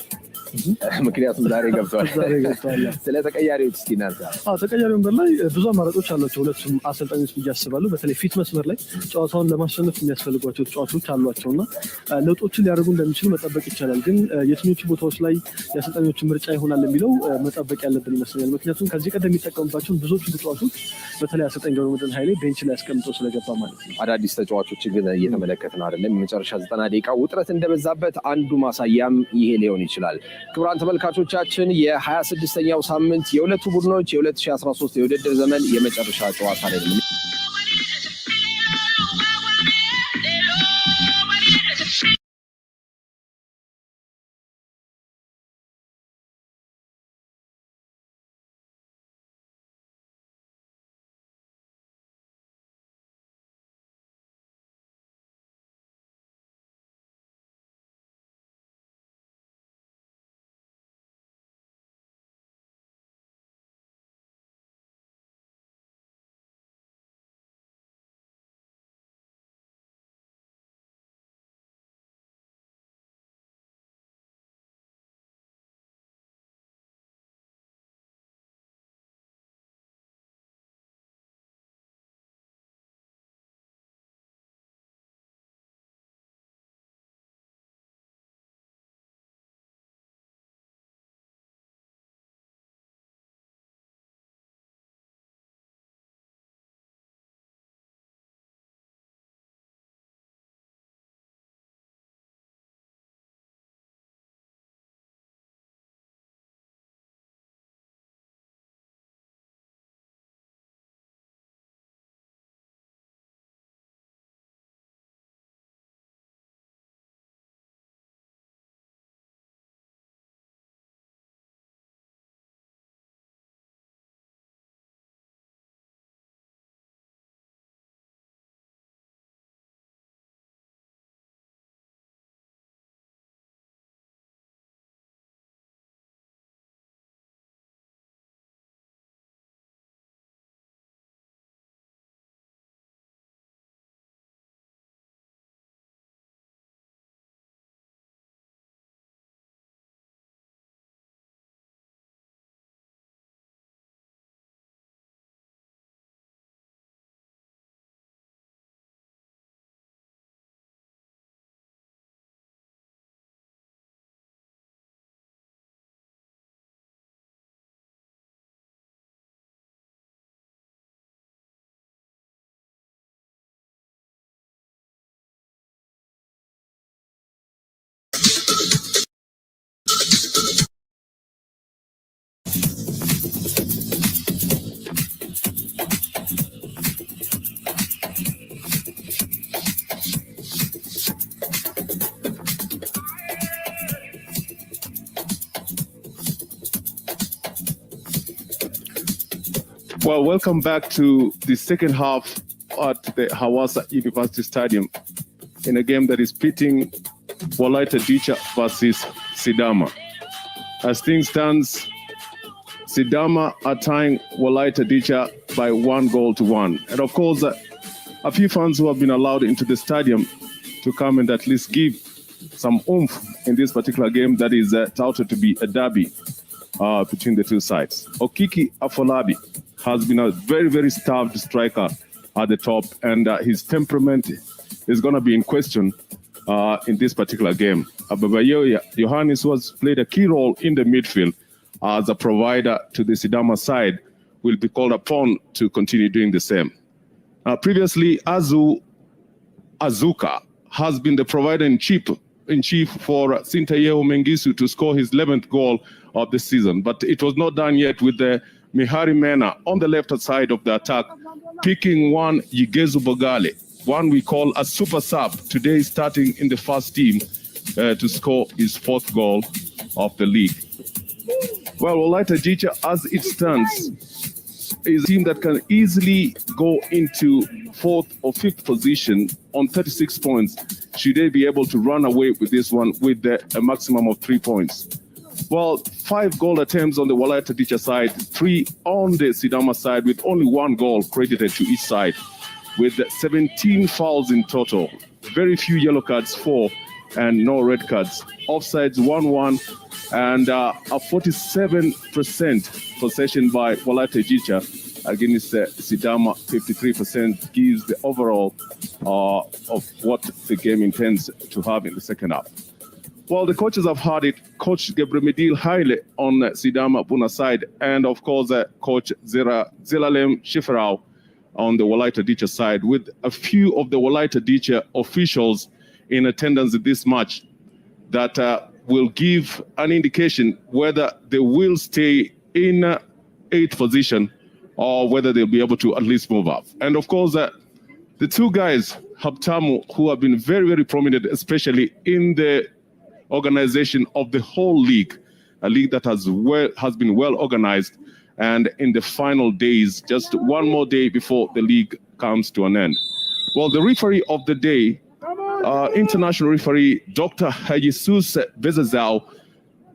ምክንያቱም ዛሬ ገብቷል። ስለ ተቀያሪዎች እስኪ እናንሳ። ተቀያሪ ወንበር ላይ ብዙ አማራጮች አሏቸው ሁለቱም አሰልጣኞች ብዬ አስባለሁ። በተለይ ፊት መስመር ላይ ጨዋታውን ለማሸነፍ የሚያስፈልጓቸው ተጫዋቾች አሏቸውና ለውጦችን ሊያደርጉ እንደሚችሉ መጠበቅ ይቻላል። ግን የትኞቹ ቦታዎች ላይ የአሰልጣኞቹ ምርጫ ይሆናል የሚለው መጠበቅ ያለብን ይመስለኛል። ምክንያቱም ከዚህ ቀደም የሚጠቀሙባቸውን ብዙዎቹ ተጫዋቾች በተለይ አሰልጣኝ ገብረመድህን ኃይሌ ቤንች ላይ አስቀምጠው ስለገባ ማለት ነው። አዳዲስ ተጫዋቾች ግን እየተመለከትን አይደለም። የመጨረሻ 90 ደቂቃ ውጥረት እንደበዛበት አንዱ ማሳያም ይሄ ሊሆን ይችላል። ክቡራን ተመልካቾቻችን የ26ኛው ሳምንት የሁለቱ ቡድኖች የ2013 የውድድር ዘመን የመጨረሻ ጨዋታ ላይ ነው። Well, welcome back to the second half at the Hawassa University Stadium in a game that is pitting woleyta dicha versus Sidama. As things stands, Sidama are tying woleyta dicha by 1-1. And of course, a few fans who have been allowed into the stadium to come and at least give some oomph in this particular game that is touted to be a derby between the two sides. Okiki Afolabi has been a very, very starved striker at the top, and his temperament is going to be in question in this particular game. Ababayo Johannes, who has played a key role in the midfield as a provider to the Sidama side, will be called upon to continue doing the same. Previously, Izu Azuka has been the provider in chief for Sintayeho Mengisu to score his 11th goal of the season, but it was not done yet with the Mihari Mena on the left side of the attack, picking one Yigezu Bogale, one we call a super sub, today starting in the first team to score his 4th goal of the league. Well, woleyta dicha, as it stands, is a team that can easily go into 4th or 5th position on 36 points should they be able to run away with this one with a maximum of 3 points. Well, 5 goal attempts on the woleyta dicha side, 3 on the sidama side, with only 1 goal credited to each side, with 17 fouls in total. Very few yellow cards, 4, and no red cards. Offsides 1-1, and a 47% possession by woleyta dicha against sidama 53% gives the overall of what the game intends to have in the second half. Well, the coaches have had it. Coach Gebremedil Haile on sidama bunna side, and of course Coach Zelalem Shiferau on the woleyta dicha side, with a few of the woleyta dicha officials in attendance at this match that will give an indication whether they will stay in 8th position or whether they'll be able to at least move up. And of course, the 2 guys, Habtamu, who have been very, very prominent, especially in the organization of the whole league, a league that has been well organized, and in the final days, just 1 more day before the league comes to an end. Well, the referee of the day, international referee Dr. Jesus Bezazao,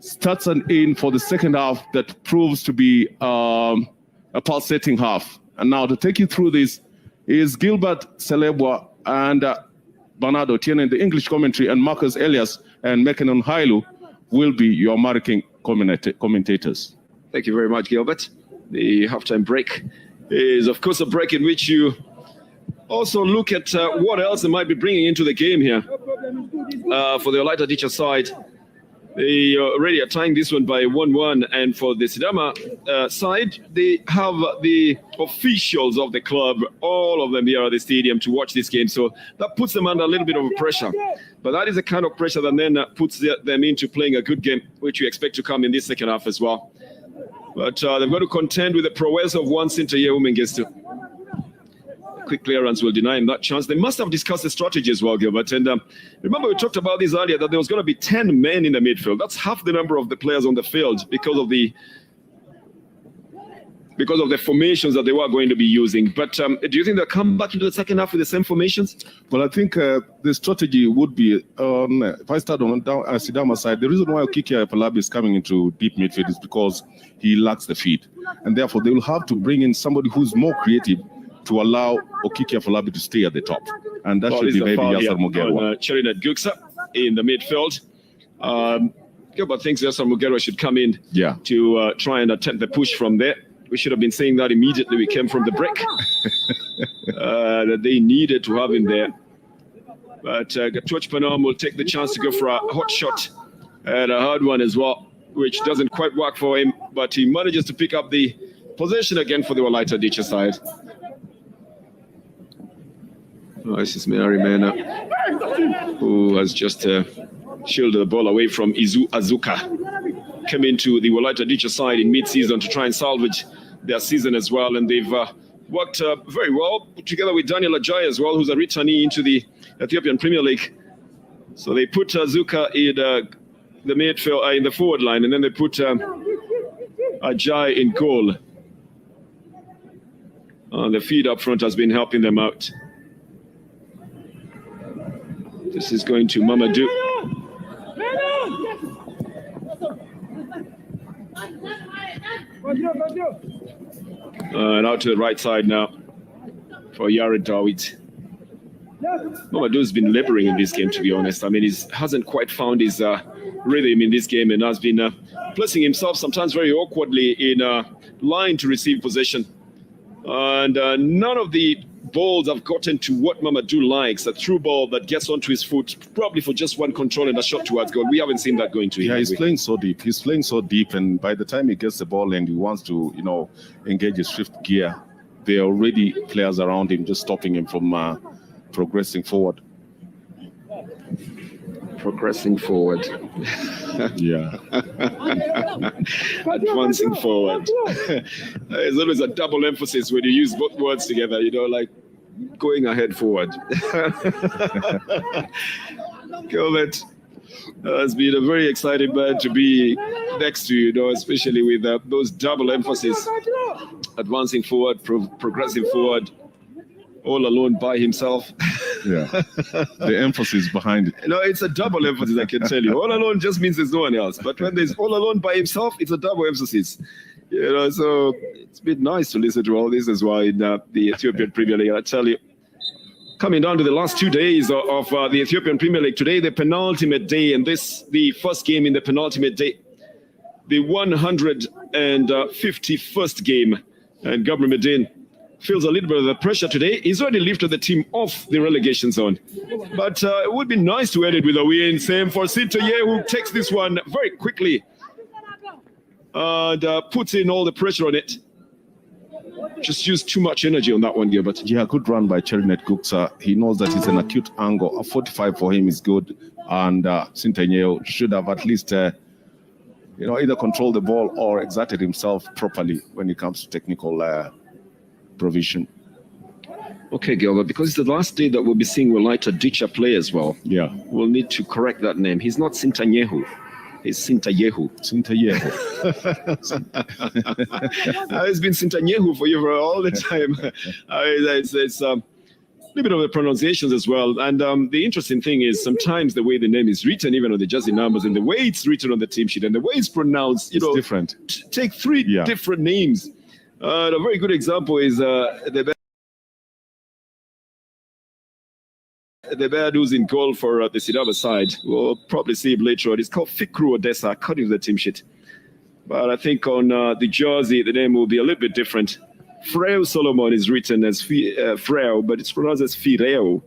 starts an in for the second half that proves to be a pulsating half. And now to take you through this is Gilbert Celebwa and Bernardo Tiene in the English commentary, and Marcus Elias and Mekenon Hailu will be your American commentators. Thank you very much, Gilbert. The halftime break is, of course, a break in which you also look at what else they might be bringing into the game here. For the woleyta dicha side, they already are tying this one by 1-1, and for the sidama side, they have the officials of the club, all of them here at the stadium, to watch this game. So that puts them under a little bit of pressure. But that is the kind of pressure that then puts them into playing a good game, which we expect to come in this second half as well. But they've got to contend with the prowess of one center here, Umengestu. Quick clearance will deny him that chance. They must have discussed the strategy as well, Gilbert. And remember, we talked about this earlier, that there was going to be 10 men in the midfield. That's half the number of the players on the field because of the formations that they were going to be using. But do you think they'll come back into the second half with the same formations? Well, I think the strategy would be, if I start on sidama side, the reason why Okikia Palabi is coming into deep midfield is because he lacks the feet. And therefore, they will have to bring in somebody who's more creative to allow Okikia Falabi to stay at the top. And that should be maybe Yasser Mugerwa. Cherinet Guksa in the midfield. Gilbert thinks Yasser Mugerwa should come in to try and attempt the push from there. We should have been saying that immediately we came from the break. That they needed to have him there. But Gatuch Panam will take the chance to go for a hot shot and a hard one as well, which doesn't quite work for him. But he manages to pick up the possession again for the woleyta dicha side. Oh, this is Mary Mena, who has just shielded the ball away from Izu Azuka. Came into the woleyta dicha side in mid-season to try and salvage their season as well. And they've worked very well together with Daniel Ajay as well, who's a returnee into the Ethiopian Premier League. So they put Azuka in the midfield, in the forward line, and then they put Ajay in goal. The feed up front has been helping them out. This is going to Mamadou. And out to the right side now for Yared Dawit. Mamadou's been laboring in this game, to be honest. I mean, he hasn't quite found his rhythm in this game, and has been placing himself sometimes very awkwardly in line to receive possession. And none of the balls have gotten to what Mamadou likes, a through ball that gets onto his foot, probably for just one control and a shot towards goal. We haven't seen that going to him. Yeah, he's playing so deep. He's playing so deep, and by the time he gets the ball and he wants to, engage his fifth gear, there are already players around him just stopping him from progressing forward. Progressing forward. Yeah. Advancing forward. There's always a double emphasis when you use both words together, like going ahead forward. Gilbert It's been a very exciting man to be next to you, especially with those double emphasis, advancing forward, progressing forward, all alone by himself. Yeah, the emphasis behind it. It's a double emphasis, I can tell you. All alone just means there's no one else. But when there's all alone by himself, it's a double emphasis. So it's been nice to listen to all this as well in the Ethiopian Premier League. I tell you, coming down to the last 2 days of the Ethiopian Premier League, today the penultimate day, and this the first game in the penultimate day, the 151st game, and Gabriel Medin feels a little bit of the pressure today. He's already lifted the team off the relegation zone. But it would be nice to end it with a win. Same for Sintaye, who takes this one very quickly and puts in all the pressure on it. Just used too much energy on that one, Gilbert. Yeah, good run by Cherinet Guksa. He knows that it's an acute angle. A 45 for him is good. And Sintaye should have at least either controlled the ball or exerted himself properly when it comes to technical provision. Okay, Gilbert, because it's the last day that we'll be seeing woleyta Dicha play as well. Yeah. We'll need to correct that name. He's not Sintanyehu. He's Sintayehu. Sintayehu. It's been Sintanyehu for you for all the time. It's a little bit of the pronunciations as well. And the interesting thing is sometimes the way the name is written, even on the jersey numbers, and the way it's written on the team sheet, and the way it's pronounced, it's different. Take three different names. A very good example is the Bird who's in goal for the Sidama side. We'll probably see him later on. It's called Fikru Odessa, according to the team sheet. But I think on the jersey, the name will be a little bit different. Freo Solomon is written as Freo, but it's pronounced as Fireo.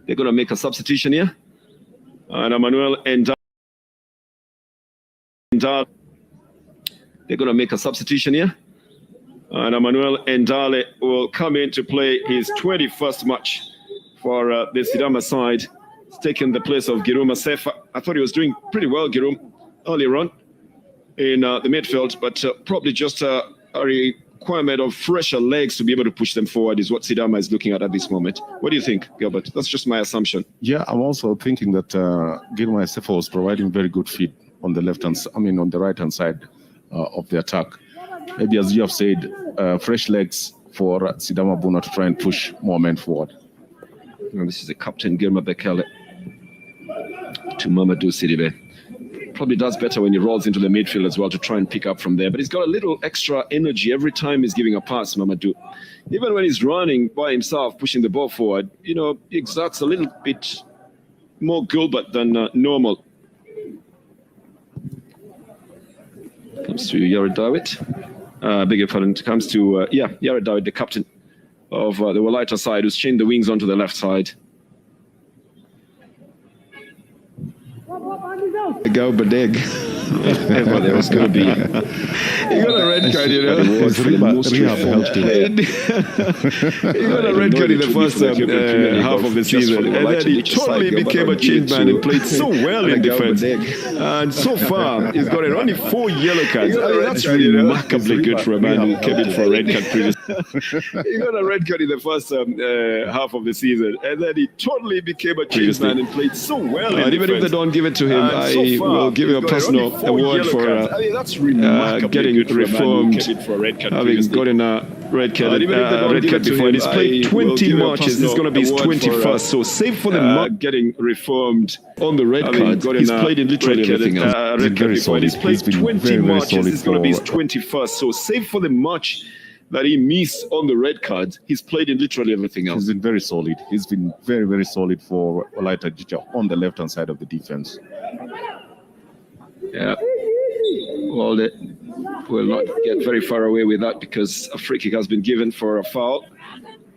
They're going to make a substitution here. And Emmanuel Endale. They're going to make a substitution here. And Emmanuel Endale will come in to play his 21st match for the Sidama side. He's taken the place of Girouma Sefa. I thought he was doing pretty well, Giroum, earlier on in the midfield, but probably just a requirement of fresher legs to be able to push them forward is what Sidama is looking at this moment. What do you think, Gilbert? That's just my assumption. Yeah, I'm also thinking that Girouma Sefa was providing very good feed on the on the right-hand side of the attack. Maybe, as you have said, fresh legs for Sidama Bunna to try and push more men forward. And this is the captain, Girma Bekele, to Mamadou Sidibe. Probably does better when he rolls into the midfield as well to try and pick up from there. But he's got a little extra energy every time he's giving a pass, Mamadou. Even when he's running by himself, pushing the ball forward, he exerts a little bit more Gilbert than normal. Comes to Yared Dawit. Beg your pardon. Comes to, Yared Dawit, the captain of the woleyta side, who's changed the wings onto the left side. Go Badeg. Well, there was going to be. He got a red card, He got a red card in the first half of the season, and then he totally became a changed man and played so well in defense. And so far, he's got only 4 yellow cards. That's remarkably good for a man who came in for a red card previously. He got a red card in the first half of the season, and then he totally became a changed man and played so well. And even if they don't give it to him, I will give him a personal award for getting reformed, having gotten a red card before. And he's played 20 matches. This is going to be his 21st. So save for the getting reformed on the red card. He's played in literally everything else. He's played 20 matches. This is going to be his 21st. So save for the match that he missed on the red card, he's played in literally everything else. He's been very solid. He's been very, very solid for woleyta Dicha on the left-hand side of the defense. Yeah. Well, they will not get very far away with that because a free kick has been given for a foul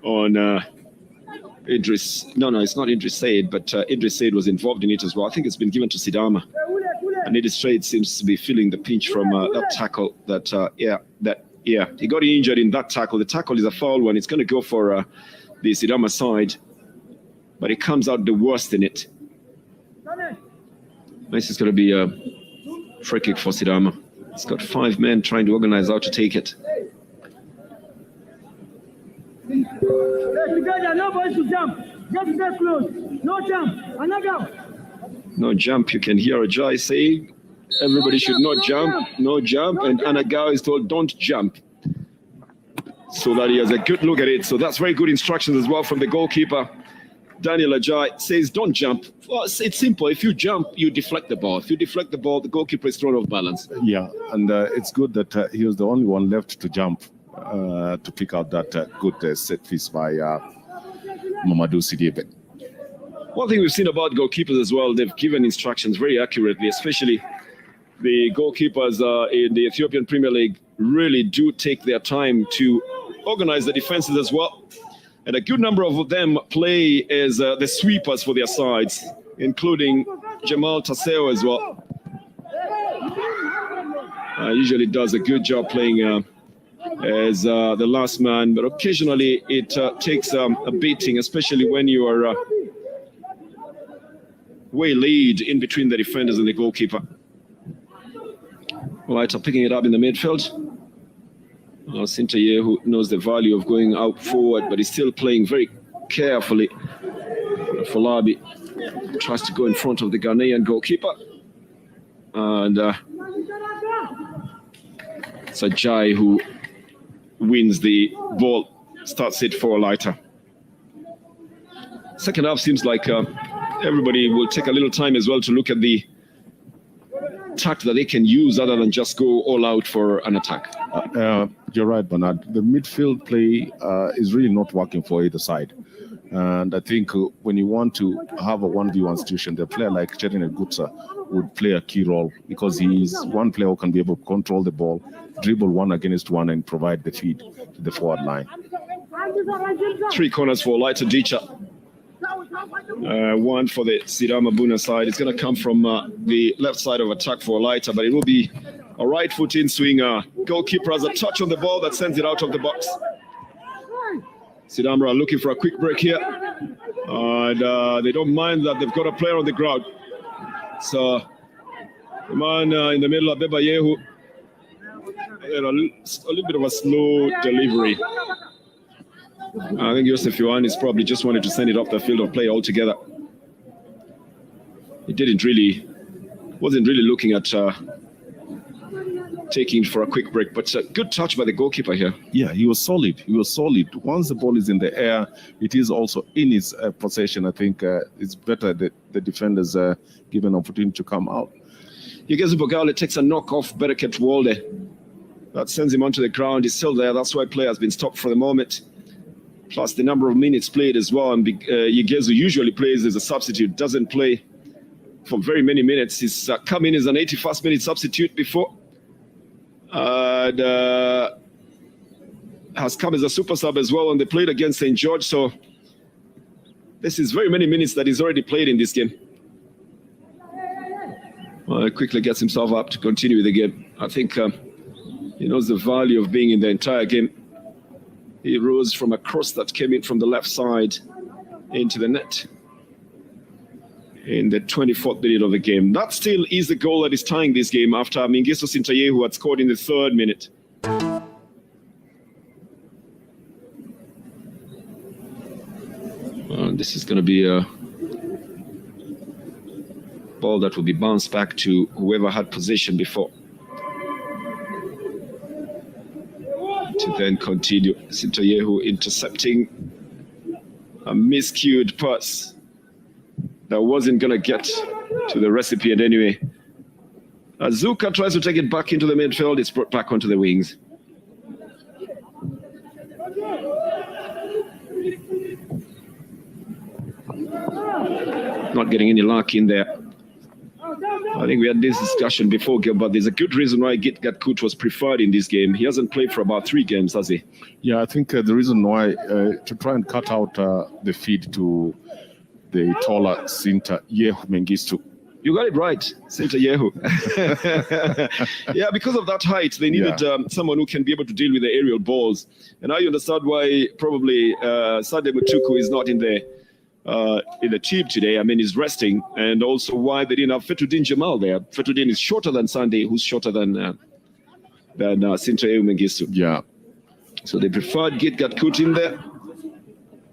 on Idris. No, it's not Idris Said, but Idris Said was involved in it as well. I think it's been given to Sidama. And Idris Said seems to be feeling the pinch from that tackle he got injured in that tackle. The tackle is a foul one. It's going to go for the Sidama side, but it comes out the worst in it. This is going to be a free kick for Sidama. It's got 5 men trying to organize how to take it. Together, nobody to jump. Just get close. No jump. Another. No jump. You can hear Ajay saying everybody should not jump, no jump. And Anagao is told don't jump. So that he has a good look at it. So that's very good instructions as well from the goalkeeper. Daniel Ajay says don't jump. Well, it's simple. If you jump, you deflect the ball. If you deflect the ball, the goalkeeper is thrown off balance. Yeah, and it's good that he was the only one left to jump to pick out that good set piece by Mamadou Sidibe. One thing we've seen about goalkeepers as well, they've given instructions very accurately, especially the goalkeepers in the Ethiopian Premier League really do take their time to organize the defenses as well. And a good number of them play as the sweepers for their sides, including Jamal Taseo as well. Usually does a good job playing as the last man, but occasionally it takes a beating, especially when you are way lead in between the defenders and the goalkeeper. Woleyta picking it up in the midfield. Sintaye, who knows the value of going out forward, but he's still playing very carefully. Falabi tries to go in front of the Ghanaian goalkeeper. And Sajai, who wins the ball, starts it for Woleyta. Second half seems like everybody will take a little time as well to look at the attack that they can use other than just go all out for an attack. You're right, Bernard. The midfield play is really not working for either side. And I think when you want to have a 1v1 situation, the player like Chedine Gutsa would play a key role because he's one player who can be able to control the ball, dribble one against one, and provide the feed to the forward line. 3 corners for Woleyta Dicha. One for the Sidama Bunna side. It's going to come from the left side of attack for Woleyta, but it will be a right foot in swing. Goalkeeper has a touch on the ball that sends it out of the box. Sidama are looking for a quick break here. And they don't mind that they've got a player on the ground. So the man in the middle of Beba Yehu, a little bit of a slow delivery. I think Joseph Yohanis probably just wanted to send it off the field of play altogether. He wasn't really looking at taking for a quick break, but a good touch by the goalkeeper here. Yeah, he was solid. Once the ball is in the air, it is also in his possession. I think it's better that the defenders give an opportunity to come out. Yugezu Bogale takes a knock off Bereket Walde. That sends him onto the ground. He's still there. That's why play has been stopped for the moment. Plus the number of minutes played as well. And Yugezu usually plays as a substitute, doesn't play for very many minutes. He's come in as an 81st minute substitute before. And has come as a super sub as well, and they played against St. George. So this is very many minutes that he's already played in this game. Well, he quickly gets himself up to continue with the game. I think he knows the value of being in the entire game. He rose from a cross that came in from the left side into the net in the 24th minute of the game. That still is the goal that is tying this game after Mingiso Sintaye, who had scored in the 3rd minute. This is going to be a ball that will be bounced back to whoever had possession before. To then continue. Sintayehu intercepting a miscued pass that wasn't going to get to the recipient anyway. Azuka tries to take it back into the midfield. It's brought back onto the wings. Not getting any luck in there. I think we had this discussion before, but there's a good reason why Git Gatkut was preferred in this game. He hasn't played for about 3 games, has he? Yeah, I think the reason why, to try and cut out the feed to the taller Sintayehu Mengistu. You got it right, Sintayehu. Yeah, because of that height, they needed someone who can be able to deal with the aerial balls. And now you understand why probably Sade Mutuku is not in the team today. I mean, he's resting, and also why they didn't have Fetudin Jamal there. Fetudin is shorter than Sunday, who's shorter than Sintayehu Mengistu. Yeah. So they preferred Git Gatkut in there,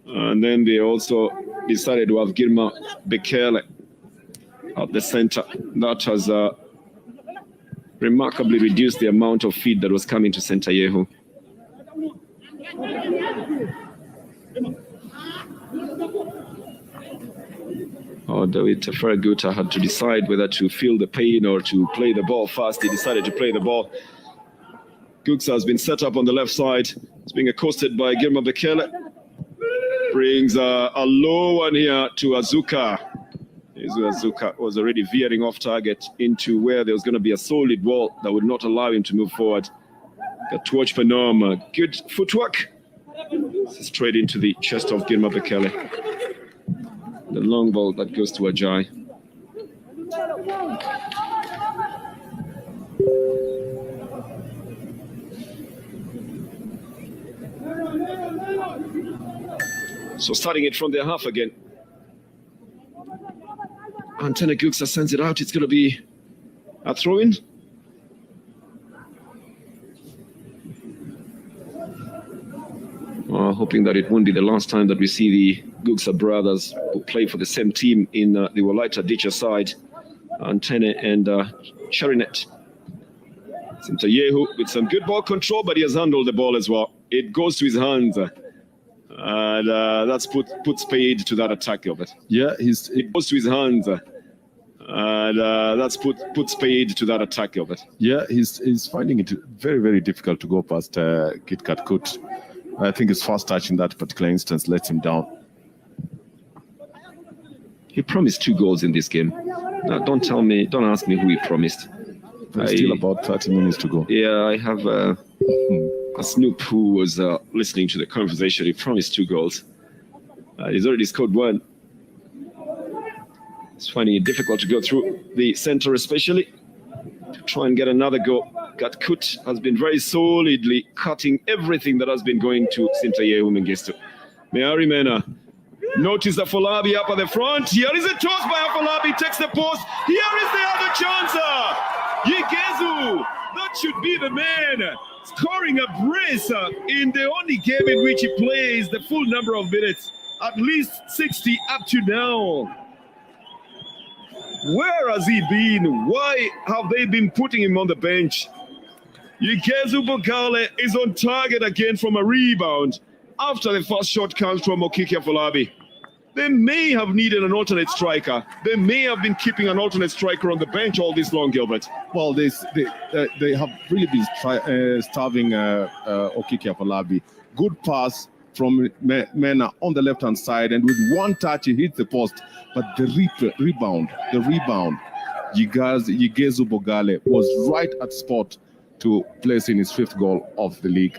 and then they also decided to have Girma Bekele at the center. That has remarkably reduced the amount of feed that was coming to Center Yehu. Dicha Ferraguta had to decide whether to feel the pain or to play the ball fast. He decided to play the ball. Guksa has been set up on the left side. It's being accosted by Girma Bekele. Brings a low one here to Azuka. Izu Azuka was already veering off target into where there was going to be a solid wall that would not allow him to move forward. Got to watch Panom. Good footwork. Straight into the chest of Girma Bekele. The long ball that goes to Ajay. So starting it from their half again. Antena Guksa sends it out. It's going to be a throw-in. Hoping that it won't be the last time that we see the Guksa brothers who play for the same team in the woleyta dicha side. Antene and Charinet. Center Yehu with some good ball control, but he has handled the ball as well. It goes to his hands. And that's put speed to that attack, Gilbert. Yeah, it goes to his hands. And that's put speed to that attack, Gilbert. Yeah, he's finding it very, very difficult to go past Kit Kat Kut. I think his first touch in that particular instance lets him down. He promised 2 goals in this game. Now, don't ask me who he promised. There's still about 30 minutes to go. Yeah, I have a snoop who was listening to the conversation. He promised 2 goals. He's already scored 1. It's finding it difficult to go through the center, especially to try and get another goal. Gatkut has been very solidly cutting everything that has been going to Sintaye Umengistu. Meari Mena. Notice Afolabi up at the front. Here is a toss by Afolabi. Takes the post. Here is the other chancer. Yigezu. That should be the man. Scoring a brace in the only game in which he plays the full number of minutes. At least 60 up to now. Where has he been? Why have they been putting him on the bench? Yigezu Bogale is on target again from a rebound after the first shot comes from Okiki Afolabi. They may have needed an alternate striker. They may have been keeping an alternate striker on the bench all this long, Gilbert. Well, they have really been starving Okiki Afolabi. Good pass from Mena on the left-hand side, and with one touch he hits the post. But the rebound, Yigezu Bogale was right at spot to place in his 5th goal of the league.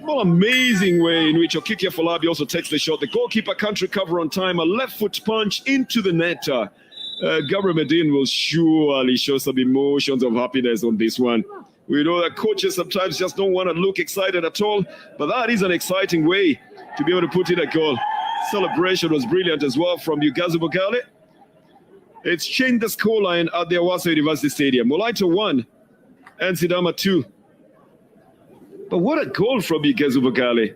Well, amazing way in which Okiki Afolabi also takes the shot. The goalkeeper can't recover on time. A left foot punch into the net. Gabriel Medin will surely show some emotions of happiness on this one. We know that coaches sometimes just don't want to look excited at all, but that is an exciting way to be able to put in a goal. Celebration was brilliant as well from Yigezu Bogale. It's changed the scoreline at the Awasa University Stadium. woleyta 1 and Sidama 2. But what a goal from Yigezu Bogale.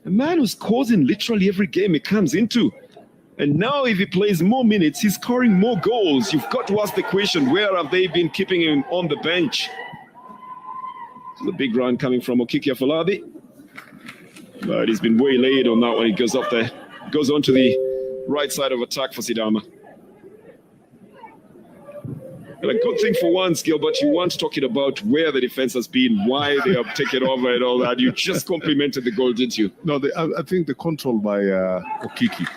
A man who scores in literally every game he comes into. And now if he plays more minutes, he's scoring more goals. You've got to ask the question, where have they been keeping him on the bench? So the big run coming from Okiki Afolabi. But he's been waylaid on that one. He goes up there, goes on to the right side of attack for Sidama. And a good thing for once, Gilbert, you weren't talking about where the defense has been, why they have taken over and all that. You just complimented the goal, didn't you? No, I think the control by Okiki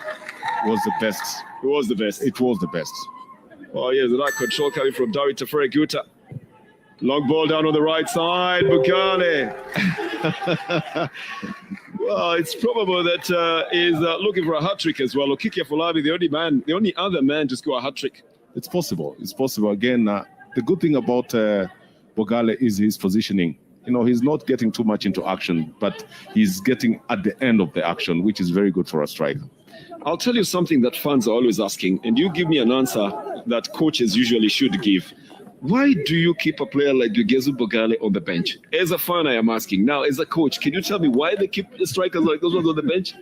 was the best. It was the best. It was the best. Oh, yes, that control coming from Dicha Ferraguta. Long ball down on the right side, Bogale. Well, it's probable that he's looking for a hat-trick as well. Okiki Afolabi, the only other man to score a hat-trick. It's possible. It's possible. Again, the good thing about Bogale is his positioning. You know, he's not getting too much into action, but he's getting at the end of the action, which is very good for a striker. I'll tell you something that fans are always asking, and you give me an answer that coaches usually should give. Why do you keep a player like Yigezu Bogale on the bench? As a fan, I am asking. Now, as a coach, can you tell me why they keep the strikers like those ones on the bench?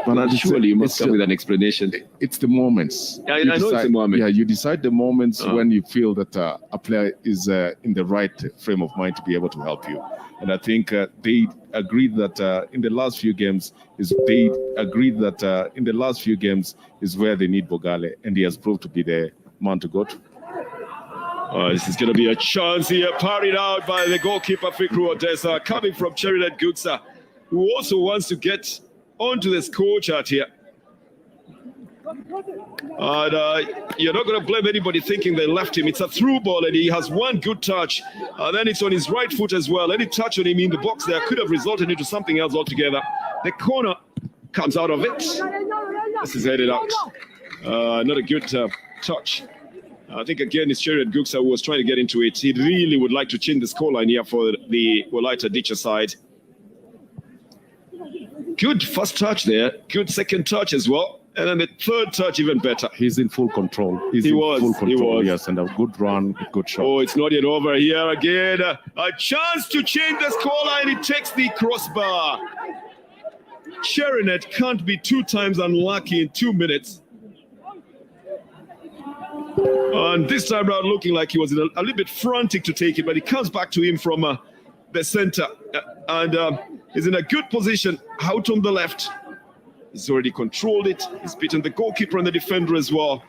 But surely you must come with an explanation. It's the moments. Yeah, I know it's the moment. Yeah, you decide the moments when you feel that a player is in the right frame of mind to be able to help you. And I think they agreed that in the last few games is where they need Bogale, and he has proved to be the man to go to. This is going to be a chance here, parried out by the goalkeeper Fikru Odessa, coming from Cherinet Gutsa, who also wants to get onto the score chart here. And you're not going to blame anybody thinking they left him. It's a through ball, and he has one good touch. And then it's on his right foot as well. Any touch on him in the box there could have resulted into something else altogether. The corner comes out of it. This is headed out. Not a good touch. I think again it's Cherinet Gutsa who was trying to get into it. He really would like to change the scoreline here for the woleyta dicha side. Good first touch there. Good second touch as well. And then the third touch even better. He's in full control. He was. Yes, and a good run, a good shot. Oh, it's not yet over here again. A chance to change the scoreline. It takes the crossbar. Cherinet can't be 2 times unlucky in 2 minutes. And this time around looking like he was a little bit frantic to take it, but it comes back to him from the center. And he's in a good position out on the left. He's already controlled it. He's beaten the goalkeeper and the defender as well.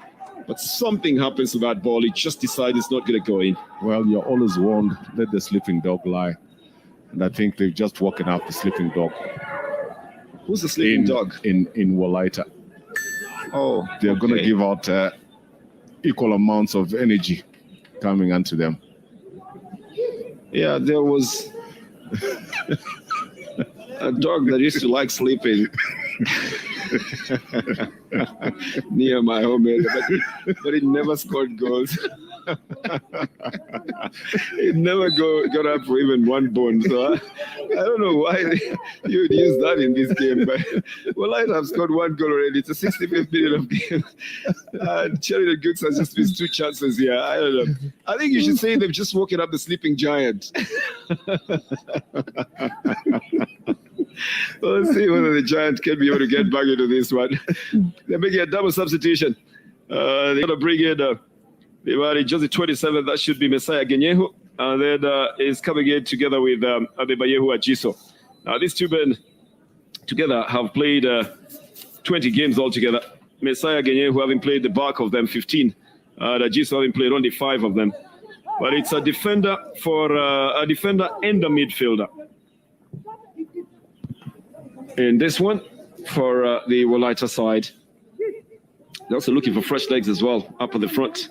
But something happens to that ball. He just decides it's not going to go in. Well, you're always warned, let the sleeping dog lie. And I think they've just woken up the sleeping dog. Who's the sleeping dog? In woleyta. Oh, they're going to give out equal amounts of energy coming onto them. Yeah, there was a dog that used to like sleeping near my home area, but it never scored goals. It never got up for even one bone. So I don't know why you would use that in this game. But woleyta have scored 1 goal already. It's a 65th minute of game. Cherinet Gutsa has just missed 2 chances here. I don't know. I think you should say they've just woken up the sleeping giant. Let's see whether the Giant can be able to get back into this one. They're making a double substitution. They're going to bring in the Josie 27. That should be Messiah Genyehu. And then is coming in together with Adebayehu Ajiso. Now, these two men together have played 20 games altogether. Messiah Genyehu having played the bulk of them, 15. Ajiso having played only 5 of them. But it's a defender and a midfielder. In this one, for the woleyta side, they're also looking for fresh legs as well, up at the front.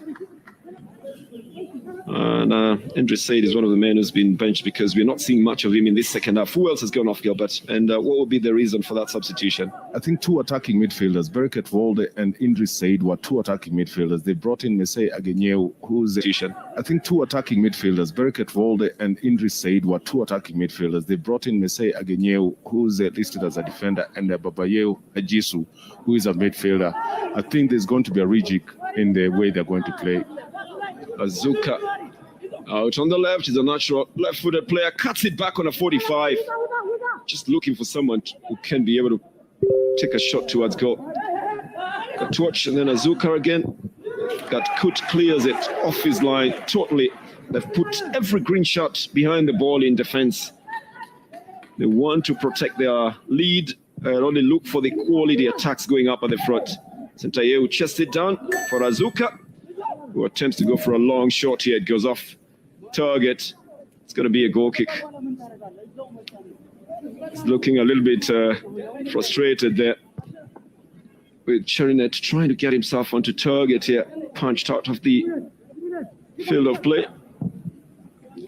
And Andres Said is one of the men who's been benched because we're not seeing much of him in this second half. Who else has gone off, Gilbert? And what would be the reason for that substitution? I think 2 attacking midfielders, Bereket Volde and Indris Said, were 2 attacking midfielders. They brought in Mesei Agenyew, who's... I think 2 attacking midfielders, Bereket Volde and Indris Said, were 2 attacking midfielders. They brought in Mesei Agenyew, who's listed as a defender, and Babayehu Ajisu, who is a midfielder. I think there's going to be a rejig in the way they're going to play. Azuka out on the left is a natural left-footed player, cuts it back on a 45. Just looking for someone who can be able to take a shot towards goal. Got Torch and then Azuka again. Got Kut clears it off his line totally. They've put every green shot behind the ball in defense. They want to protect their lead and only look for the quality attacks going up at the front. Sentayehu chests it down for Azuka, who attempts to go for a long shot here. It goes off target. It's going to be a goal kick. He's looking a little bit frustrated there, with Cherinet trying to get himself onto target here. Punched out of the field of play.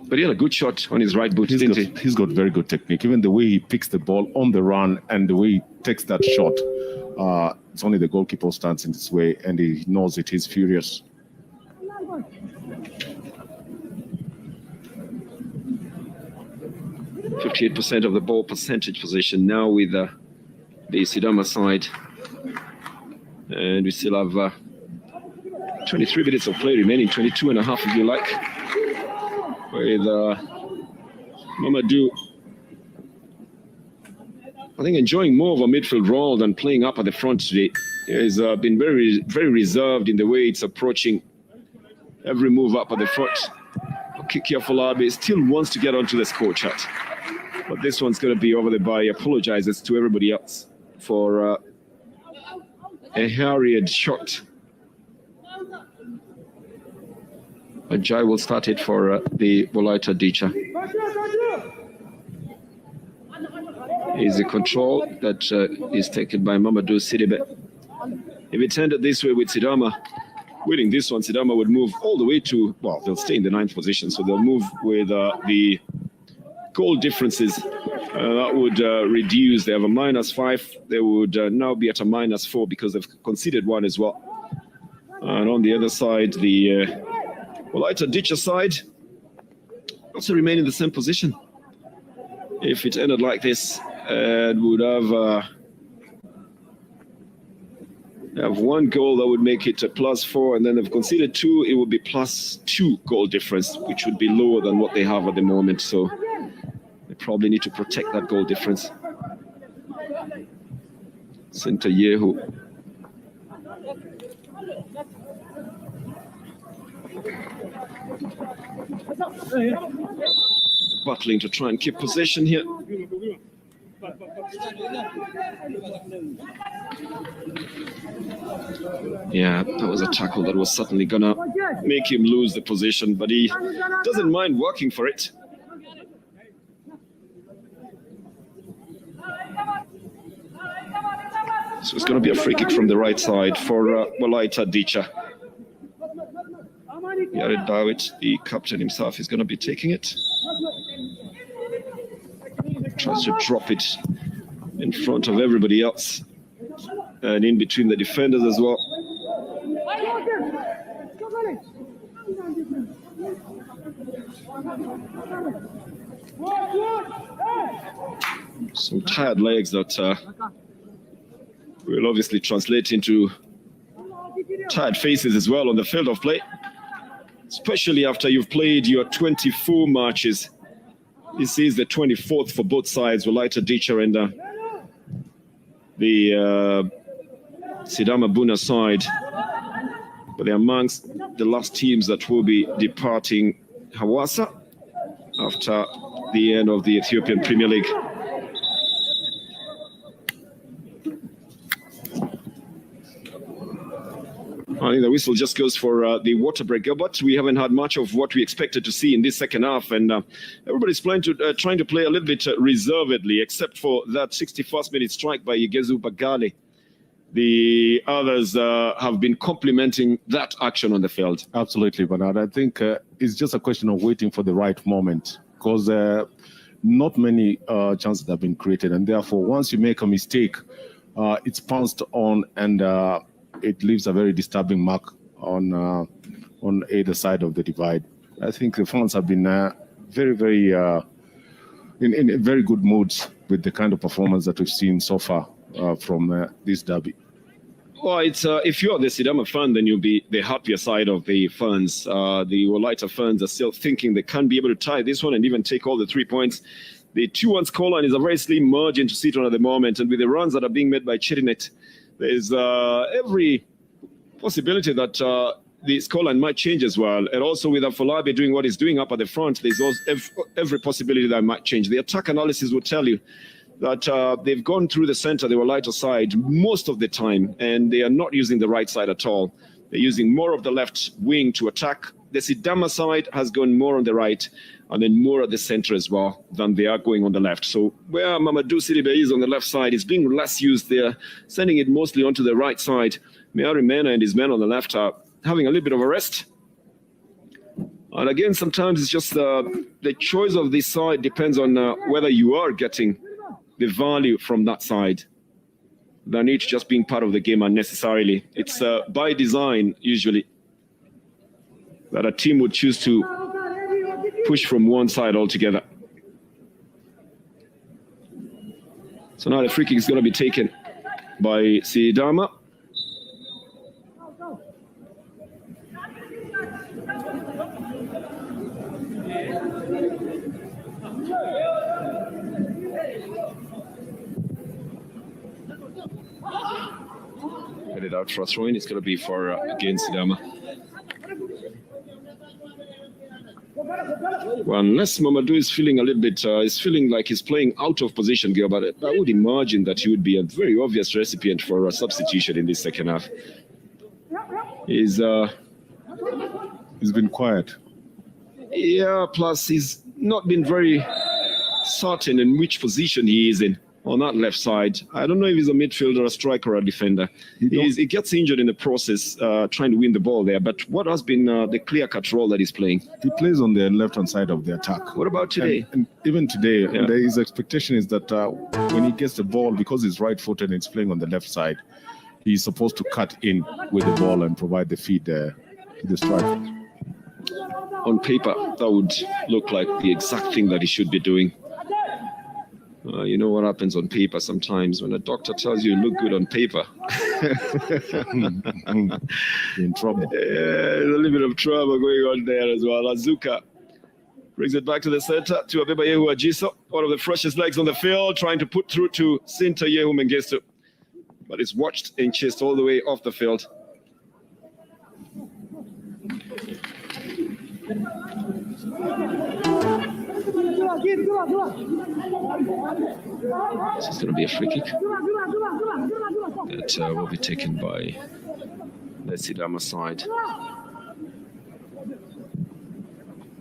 But he had a good shot on his right boot, didn't he? He's got very good technique. Even the way he picks the ball on the run and the way he takes that shot. It's only the goalkeeper stands in this way, and he knows it. He's furious. %58% of the ball percentage possession now with the Sidama side. And we still have 23 minutes of play remaining, 22 and a half if you like. With Mamadou I think, enjoying more of a midfield role than playing up at the front today. He's been very, very reserved in the way it's approaching every move up at the front. Kiki Afolabi still wants to get onto the score chart, but this one's going to be over the bar. He apologizes to everybody else for a hurried shot. Ajay will start it for the woleyta dicha. Easy control that is taken by Mamadou Sidibe. If it ended this way with Sidama winning this one, Sidama would move all the way to, well, they'll stay in the 9th position, so they'll move with the goal differences. That would reduce. They have a -5. They would now be at a -4 because they've conceded one as well. And on the other side, the woleyta dicha side also remain in the same position. If it ended like this, it would have one goal that would make it a +4, and then they've conceded 2, it would be +2 goal difference, which would be lower than what they have at the moment. So they probably need to protect that goal difference. Center Yehu. Battling to try and keep possession here. Yeah, that was a tackle that was certainly gonna make him lose the position, but he doesn't mind working for it. So it's gonna be a free kick from the right side for woleyta dicha. Yared Dawit, the captain himself, is gonna be taking it. Tries to drop it in front of everybody else and in between the defenders as well. Some tired legs that will obviously translate into tired faces as well on the field of play, especially after you've played your 24 matches. This is the 24th for both sides, woleyta dicha and the sidama bunna side. But they're amongst the last teams that will be departing Hawassa after the end of the Ethiopian Premier League. I think the whistle just goes for the water break, but we haven't had much of what we expected to see in this second half, and everybody's trying to play a little bit reservedly, except for that 61st minute strike by Igezu Bagale. The others have been complimenting that action on the field. Absolutely, Bernard. I think it's just a question of waiting for the right moment, because not many chances have been created, and therefore once you make a mistake, it's pounced on, and it leaves a very disturbing mark on either side of the divide. I think the fans have been very, very in very good moods with the kind of performance that we've seen so far from this derby. Well, it's if you're the Sidama fan, then you'll be the happier side of the fans. The woleyta fans are still thinking they can be able to tie this one and even take all the 3 points. The 2-1 scoreline is a very slim margin to sit on at the moment, and with the runs that are being made by Chirinet, there's every possibility that the scoreline might change as well. And also with Afolabi doing what he's doing up at the front, there's also every possibility that might change. The attack analysis will tell you that they've gone through the center, the woleyta side, most of the time, and they are not using the right side at all. They're using more of the left wing to attack. The Sidama side has gone more on the right and then more at the center as well than they are going on the left. So where Mamadou Sidibe is on the left side, is being less used there, sending it mostly onto the right side. Meari Mena and his men on the left are having a little bit of a rest. And again, sometimes it's just the choice of this side depends on whether you are getting the value from that side than it just being part of the game unnecessarily. It's by design, usually, that a team would choose to push from one side altogether. So now the free kick is going to be taken by Sidama. out for a throw-in. It's going to be for, again, Sidama. Well, unless Mamadou is feeling a little bit, is feeling like he's playing out of position, Gil, but I would imagine that he would be a very obvious recipient for a substitution in this second half. He's been quiet. Yeah, plus he's not been very certain in which position he is in on that left side. I don't know if he's a midfielder, a striker, or a defender. He gets injured in the process trying to win the ball there. But what has been the clear-cut role that he's playing? He plays on the left-hand side of the attack. What about today? And even today, his expectation is that when he gets the ball, because he's right-footed and he's playing on the left side, he's supposed to cut in with the ball and provide the feed to the striker. On paper, that would look like the exact thing that he should be doing. You know what happens on paper sometimes when a doctor tells you look good on paper. In trouble. There's a little bit of trouble going on there as well. Azuka brings it back to the center to Abeba Yehu Ajiso, one of the freshest legs on the field, trying to put through to Sinta Yehu Mengistu. But it's watched and chased all the way off the field. This is going to be a free kick that will be taken by the Sidama side.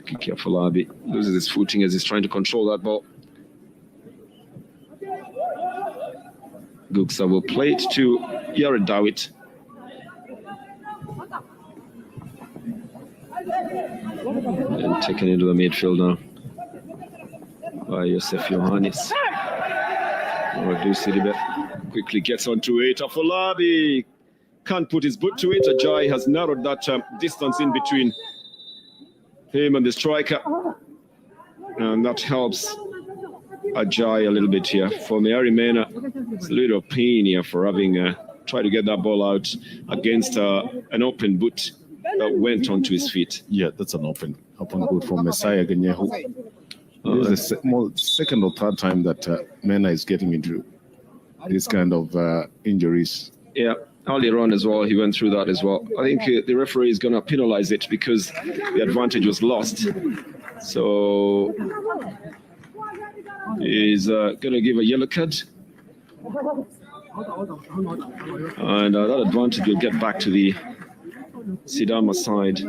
Kiki Afolabi loses his footing as he's trying to control that ball. Guksa will play it to Yared Dawit. And taken into the midfield now by Yosef Yohannis. Radu Sidibe quickly gets onto it. Afolabi can't put his boot to it. Ajay has narrowed that distance in between him and the striker. And that helps Ajay a little bit here. For Meari Mena, it's a little pain here for having tried to get that ball out against an open boot that went onto his feet. Yeah, that's an open boot from Messiah Ganyehu. This is the second or third time that Mena is getting into this kind of injuries. Yeah, earlier on as well, he went through that as well. I think the referee is going to penalize it because the advantage was lost. So he's going to give a yellow card. And that advantage will get back to the Sidama side.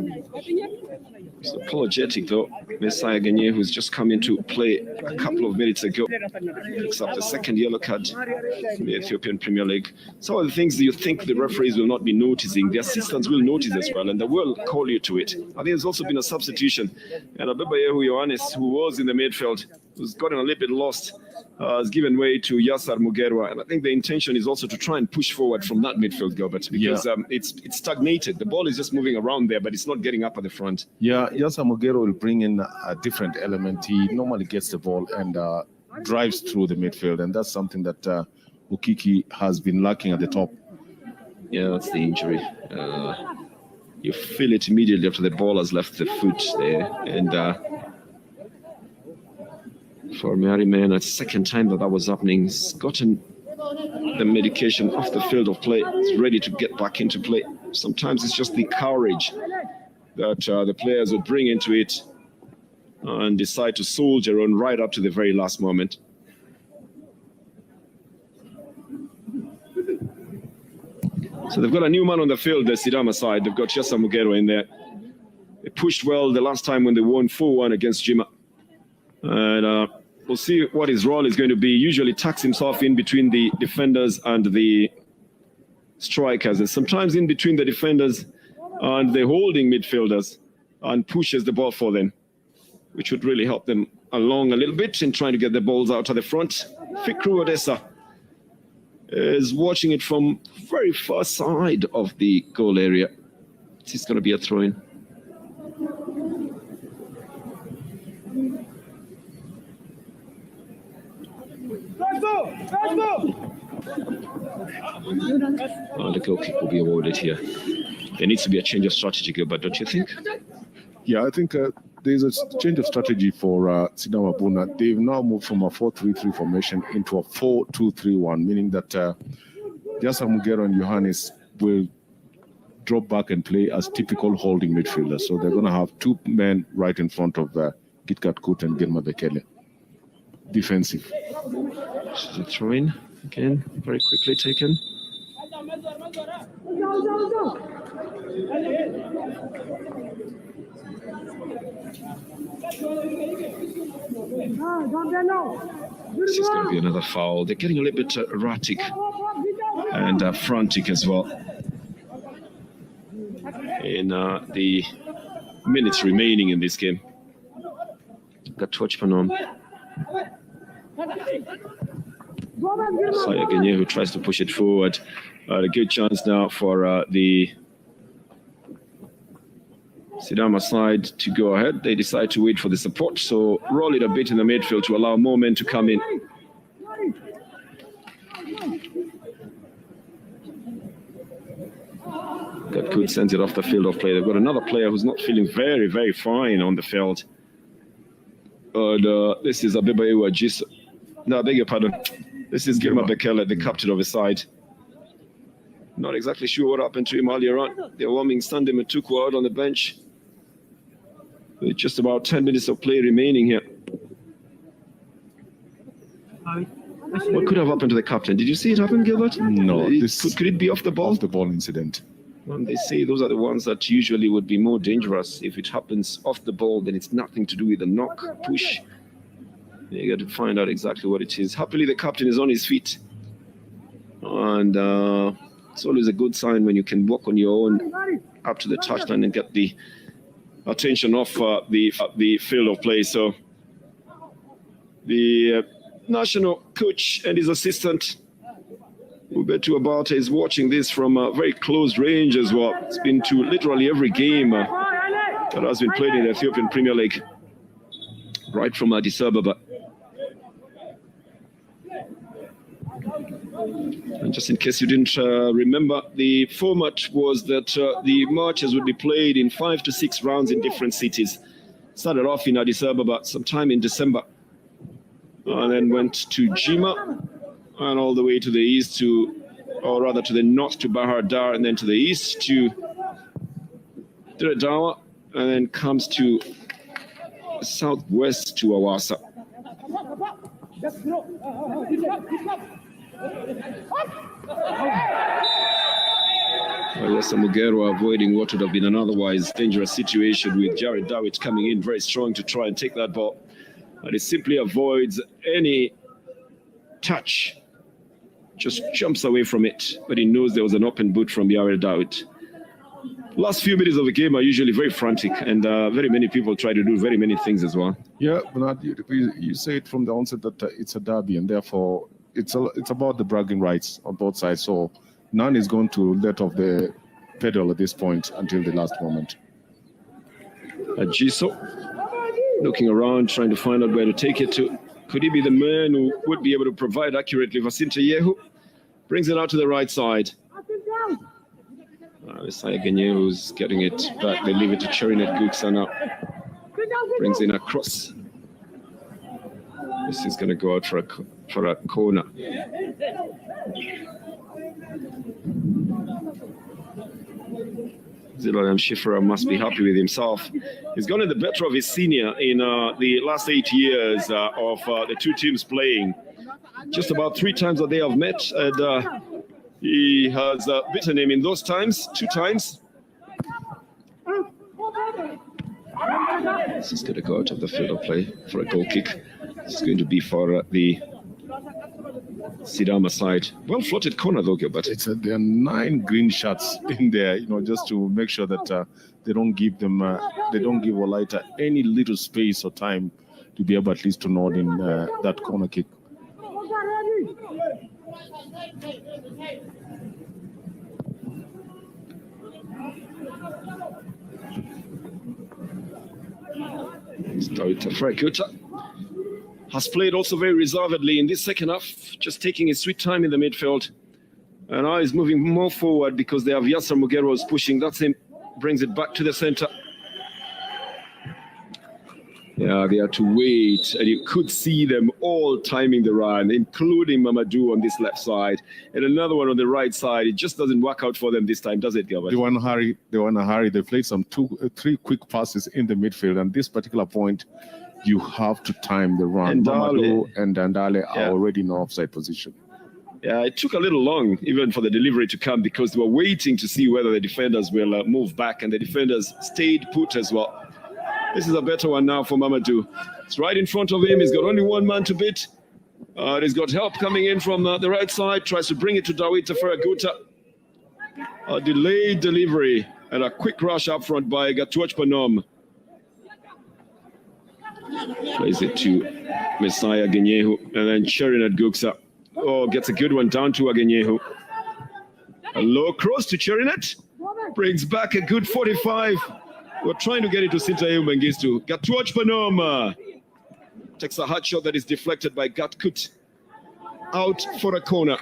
He's apologetic though. Messiah Ganye, who's just come into play a couple of minutes ago, picks up the second yellow card in the Ethiopian Premier League. Some of the things that you think the referees will not be noticing, the assistants will notice as well, and they will call you to it. I think there's also been a substitution, and Abeba Yehu Yohannis, who was in the midfield, who's gotten a little bit lost, has given way to Yassar Mugerwa, and I think the intention is also to try and push forward from that midfield, Gilbert, because it's stagnated. The ball is just moving around there, but it's not getting up at the front. Yeah, Yassar Mugerwa will bring in a different element. He normally gets the ball and drives through the midfield, and that's something that Ukiki has been lacking at the top. Yeah, that's the injury. You feel it immediately after the ball has left the foot there, and for Meari Mena, it's the second time that was happening. He's gotten the medication off the field of play. He's ready to get back into play. Sometimes it's just the courage that the players would bring into it and decide to soldier on right up to the very last moment. So they've got a new man on the field, the Sidama side. They've got Yassar Mugerwa in there. They pushed well the last time when they won 4-1 against Jima. And we'll see what his role is going to be. Usually tucks himself in between the defenders and the strikers, and sometimes in between the defenders and the holding midfielders, and pushes the ball for them, which would really help them along a little bit in trying to get the balls out of the front. Fikru Odessa is watching it from very far side of the goal area. It's going to be a throw-in. The goal kick will be awarded here. There needs to be a change of strategy, Gilbert, don't you think? Yeah, I think there's a change of strategy for Sidama Bunna. They've now moved from a 4-3-3 formation into a 4-2-3-1, meaning that Yassar Mugerwa and Yohannis will drop back and play as typical holding midfielders. So they're going to have two men right in front of Kitkat Kut and Girma Bekele. Defensive. The throw in again, very quickly taken. This is going to be another foul. They're getting a little bit erratic and frantic as well in the minutes remaining in this game. Got touch Panom. Sayaganye, who tries to push it forward. A good chance now for the Sidama side to go ahead. They decide to wait for the support, so roll it a bit in the midfield to allow more men to come in. Good sends it off the field of play. They've got another player who's not feeling very, very fine on the field. This is Abebayewa Jiso. No, I beg your pardon. This is Girma Bekele, the captain of the side. Not exactly sure what happened to him earlier on. They're warming Sunday Matuku out on the bench. With just about 10 minutes of play remaining here. What could have happened to the captain? Did you see it happen, Gilbert? No. Could it be off the ball? Off the ball incident. Well, they say those are the ones that usually would be more dangerous. If it happens off the ball, then it's nothing to do with the knock, push. You got to find out exactly what it is. Happily, the captain is on his feet. And it's always a good sign when you can walk on your own up to the touchline and get the attention off the field of play. So the national coach and his assistant, Ubetu Abata, is watching this from a very close range as well. It's been to literally every game that has been played in the Ethiopian Premier League, right from Addis Ababa. And just in case you didn't remember, the format was that the matches would be played in 5 to 6 rounds in different cities. Started off in Addis Ababa sometime in December, and then went to Jima, and all the way to the east or rather to the north to Bahar Dar, and then to the east to Diredawa, and then comes to southwest to Awasa. Yes, Mugero avoiding what would have been an otherwise dangerous situation with Jared Dawit coming in very strong to try and take that ball. And he simply avoids any touch, just jumps away from it, but he knows there was an open boot from Jared Dawit. Last few minutes of the game are usually very frantic, and very many people try to do very many things as well. Yeah, Bernard, you say it from the onset that it's a derby, and therefore it's about the bragging rights on both sides. So none is going to let off the pedal at this point until the last moment. Jiso looking around, trying to find out where to take it to. Could he be the man who would be able to provide accurately? Vasinta Yehu brings it out to the right side. Isaiah Ganye, who's getting it back. They leave it to Cherinet Guksana. Brings in a cross. This is going to go out for a corner. Zilolam Schiffer must be happy with himself. He's gotten the better of his senior in the last 8 years of the two teams playing. Just about 3 times that they have met, and he has beaten him in those times, 2 times. This is going to go out of the field of play for a goal kick. This is going to be for the Sidama side. Well floated corner though, Gilbert. There are 9 green shots in there, just to make sure that they don't give woleyta any little space or time to be able at least to nod in that corner kick. Frekuta has played also very reservedly in this second half, just taking his sweet time in the midfield. And now he's moving more forward because they have Yasser Mugeros pushing. That's him, brings it back to the center. Yeah, they had to wait, and you could see them all timing the run, including Mamadou on this left side, and another one on the right side. It just doesn't work out for them this time, does it, Gilbert? They want to hurry. They played some 3 quick passes in the midfield, and this particular point, you have to time the run. Mamadou and Dandale are already in offside position. Yeah, it took a little long even for the delivery to come because they were waiting to see whether the defenders will move back, and the defenders stayed put as well. This is a better one now for Mamadou. It's right in front of him. He's got only one man to beat. He's got help coming in from the right side. Tries to bring it to Dawita Ferraguta. A delayed delivery and a quick rush up front by Gatuach Panom. Plays it to Messiah Genyehu, and then Cherinat Guksa. Oh, gets a good one down to Agenyehu. A low cross to Cherinat. Brings back a good 45. We're trying to get it to Sintaeu Mengistu. Gatuach Panom takes a hard shot that is deflected by Gatkut. Out for a corner.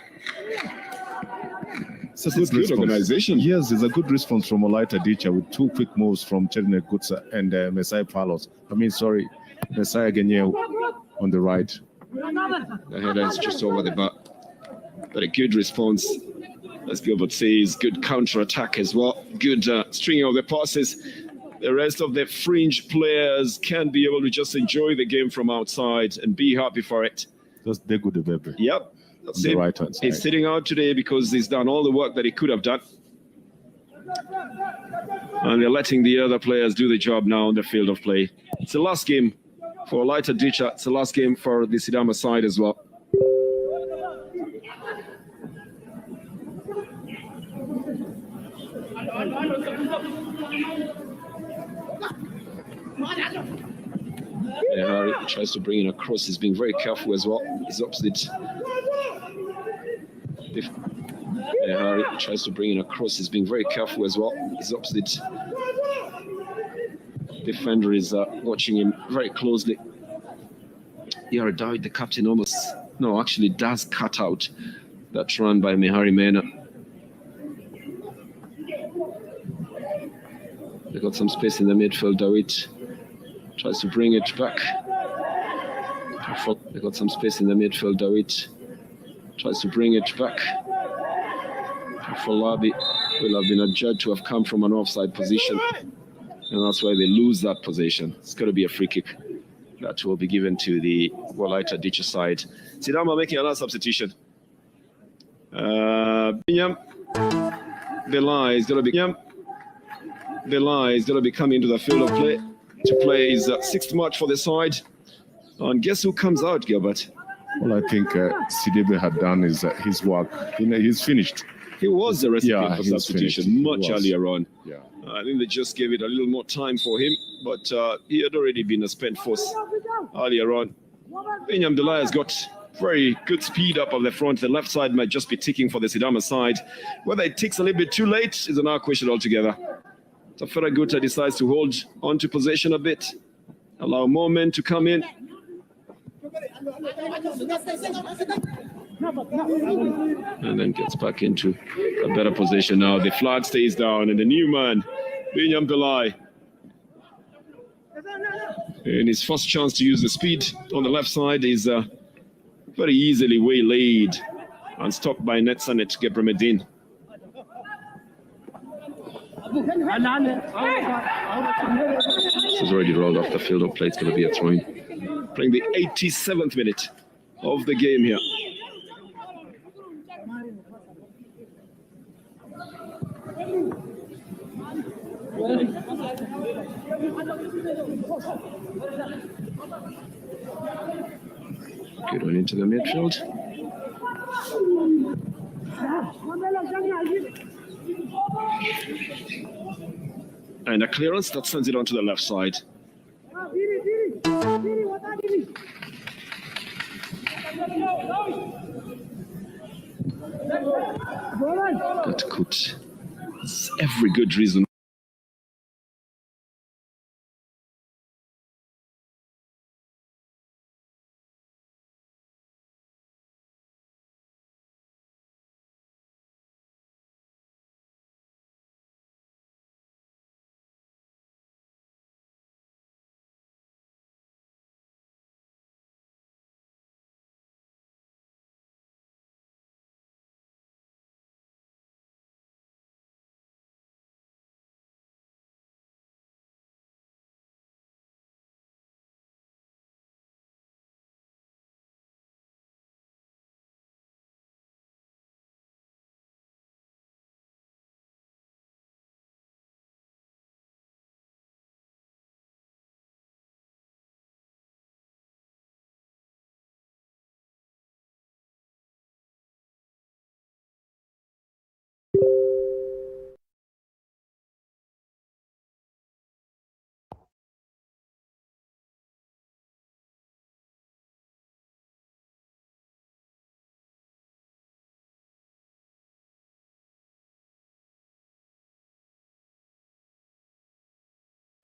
It's a good organization. Yes, it's a good response from woleyta Dicha with 2 quick moves from Cherinat Guksa and Messiah Genyehu on the right. The header is just over the bar. But a good response, as Gilbert says. Good counter-attack as well. Good stringing of the passes. The rest of the fringe players can be able to just enjoy the game from outside and be happy for it. That's Degu de Bebe. Yep. That's on him. the right-hand side. He's sitting out today because he's done all the work that he could have done. And they're letting the other players do the job now on the field of play. It's the last game for woleyta Dicha. It's the last game for the Sidama side as well. Harry tries to bring in a cross. He's being very careful as well. He's opposite. Harry tries to bring in a cross. He's being very careful as well. He's opposite. Defender is watching him very closely. Yara Dawid, the captain, actually does cut out that run by Mihari Mena. They got some space in the midfield. Dawid tries to bring it back. They got some space in the midfield. Dawid tries to bring it back. Falabi will have been adjudged to have come from an offside position, and that's why they lose that possession. It's got to be a free kick that will be given to the woleyta Dicha side. Sidama making another substitution. Binyam Belai is going to be coming into the field of play to play his 6th match for the side. And guess who comes out, Gilbert? Well, I think Sidebe had done his work. He's finished. He was the recipient for substitution much earlier on. Yeah. I think they just gave it a little more time for him, but he had already been a spent force earlier on. Binyam Belai has got very good speed up on the front. The left side might just be ticking for the Sidama side. Whether it ticks a little bit too late is another question altogether. So Ferraguta decides to hold on to possession a bit, allow more men to come in. And then gets back into a better position now. The flag stays down, and the new man, Binyam Belai, in his first chance to use the speed on the left side, is very easily waylaid and stopped by Netsanet Gebremedin. This is already rolled off the field of play. It's going to be a throw-in. Playing the 87th minute of the game here. Good one into the midfield. And a clearance that sends it onto the left side. That could, every good reason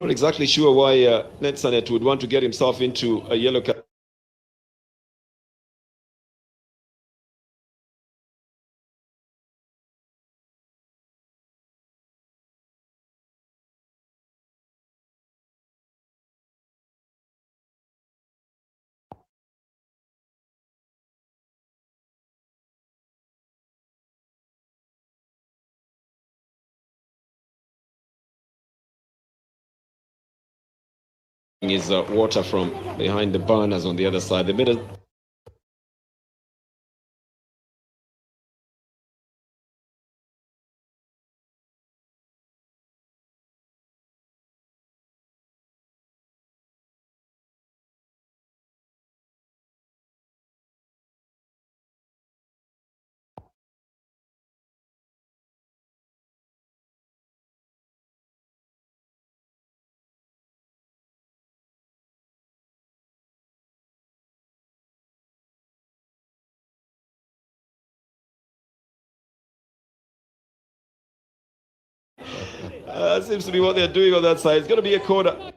Not exactly sure why Netsanet would want to get himself into a yellow card. Is water from behind the burners on the other side. The middle. Seems to be what they're doing on that side. It's going to be a corner.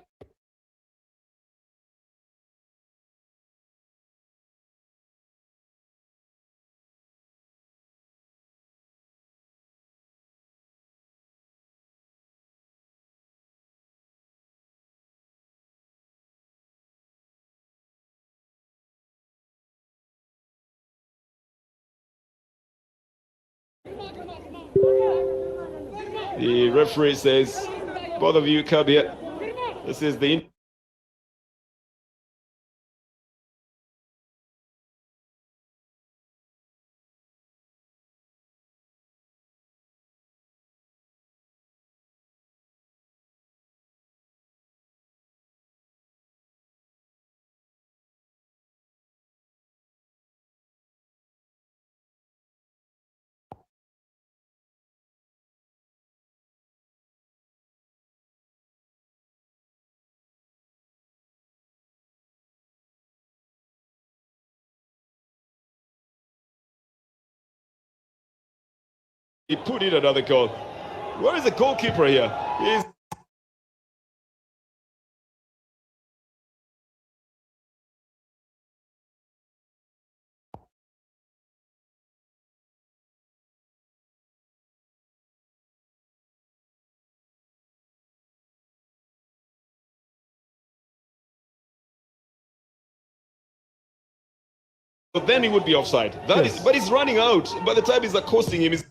The referee says, both of you come here. This is the... He put in another goal. Where is the goalkeeper here? He's... But then he would be offside. That is, but he's running out. By the time he's accosting him, he's...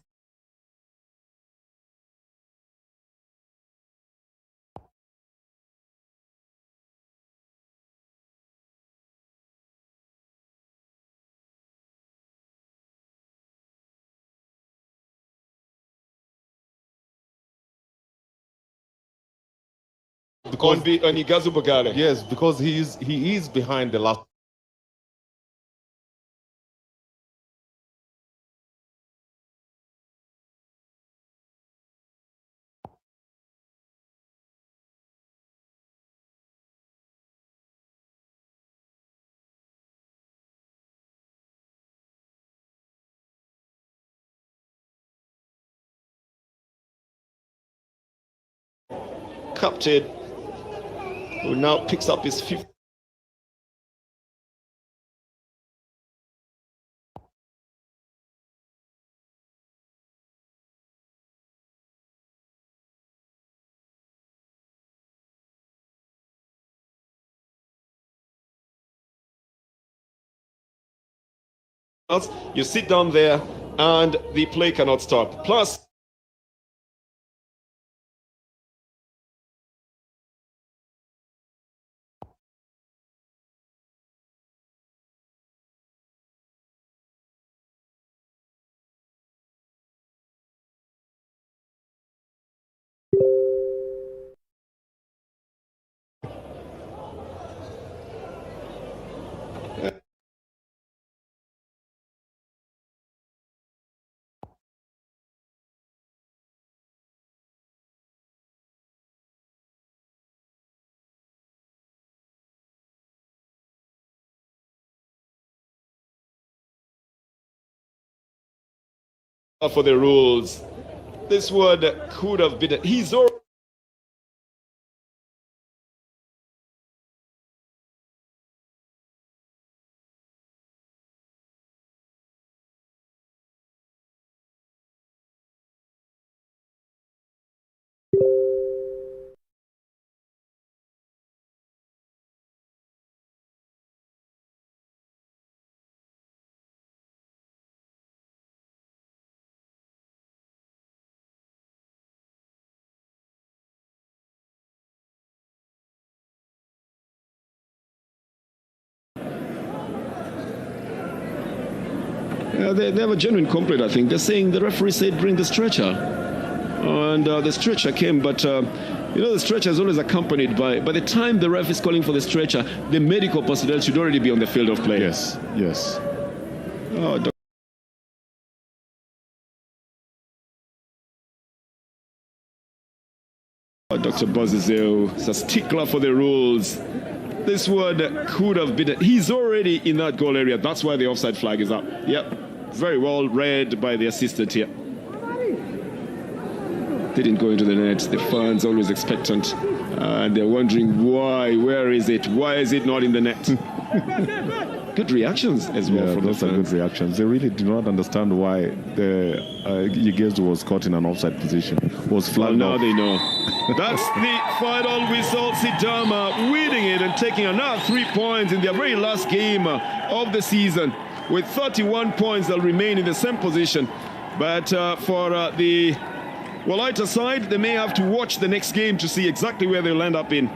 Because on Igazu Bagale. yes, because he is behind the last. Captain, who now picks up his fifth. You sit down there and the play cannot stop. Plus, for the rules, this one could have been. He's already They have a genuine complaint, I think. They're saying the referee said bring the stretcher. And the stretcher came, but the stretcher is always accompanied by the time the ref is calling for the stretcher, the medical personnel should already be on the field of play. Yes. Oh, Dr. Bozizeo is a stickler for the rules. This one could have been... He's already in that goal area. That's why the offside flag is up. Yep. Very well read by the assistant here. Didn't go into the net. The fans always expectant. And they're wondering why. Where is it? Why is it not in the net? Good reactions as well from those the fans. are good reactions. They really do not understand why the Igezu was caught in an offside position. Was flagged now off. They know. That's the final whistle. Sidama winning it and taking another 3 points in their very last game of the season. With 31 points, they'll remain in the same position. But for the woleyta side, they may have to watch the next game to see exactly where they'll end up in.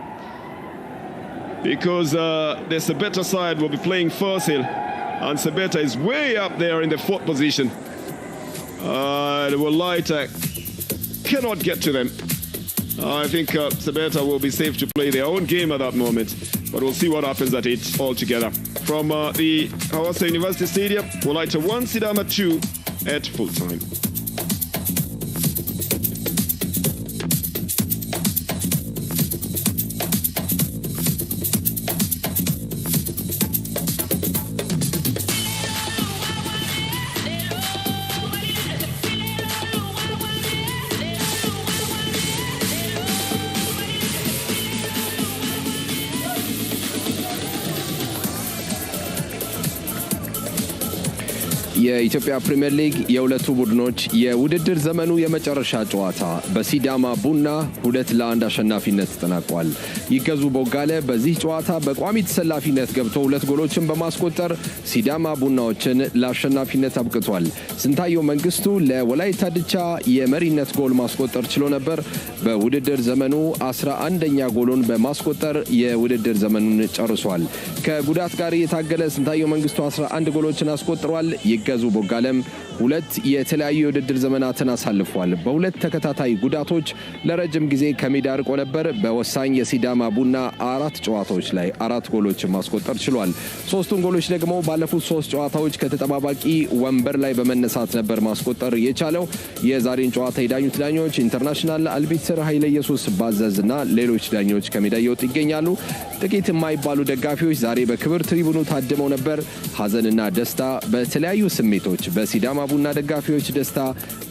Because the Sebeta side will be playing First Hill, and Sebeta is way up there in the 4th position. The woleyta cannot get to them. I think Sebeta will be safe to play their own game at that moment, but we'll see what happens at it altogether. From the Hawassa University Stadium, woleyta 1, Sidama 2 at full time. የኢትዮጵያ ፕሪሚየር ሊግ የሁለቱ ቡድኖች የውድድር ዘመኑ የመጨረሻ ጨዋታ በሲዳማ ቡና 2-1 አሸናፊነት ተጠናቋል። ይገዙ ቦጋለ በዚህ ጨዋታ በቋሚ ተሰላፊነት ገብቶ 2 ጎሎችን በማስቆጠር ሲዳማ ቡናዎችን ለአሸናፊነት አብቅቷል። ስንታየው መንግስቱ ለወላይታ ድቻ የመሪነት ጎል ማስቆጠር ችሎ ነበር። በውድድር ዘመኑ 11ኛ ጎሉን በማስቆጠር የውድድር ዘመኑን ጨርሷል። ከጉዳት ጋር የታገለ ስንታየው መንግስቱ 11 ጎሎችን አስቆጥሯል። ይገዙ ቦጋለም 2 የተለያዩ የውድድር ዘመናትን አሳልፏል። በ2 ተከታታይ ጉዳቶች ለረጅም ጊዜ ከሜዳ ርቆ ነበር። በወሳኝ የሲዳማ ቡና 4 ጨዋታዎች ላይ 4 ጎሎችን ማስቆጠር ችሏል። 3ቱን ጎሎች ደግሞ ባለፉት 3 ጨዋታዎች ከተጠባባቂ ወንበር ላይ በመነሳት ነበር ማስቆጠር የቻለው። የዛሬን ጨዋታ የዳኙት ዳኞች ኢንተርናሽናል አልቢትር ኃይለ ኢየሱስ ባዘዝና ሌሎች ዳኞች ከሜዳ እየወጡ ይገኛሉ። ጥቂት የማይባሉ ደጋፊዎች ዛሬ በክብር ትሪቡኑ ታድመው ነበር። ሀዘንና ደስታ በተለያዩ ስሜቶች በሲዳማ ቡና ደጋፊዎች ደስታ፣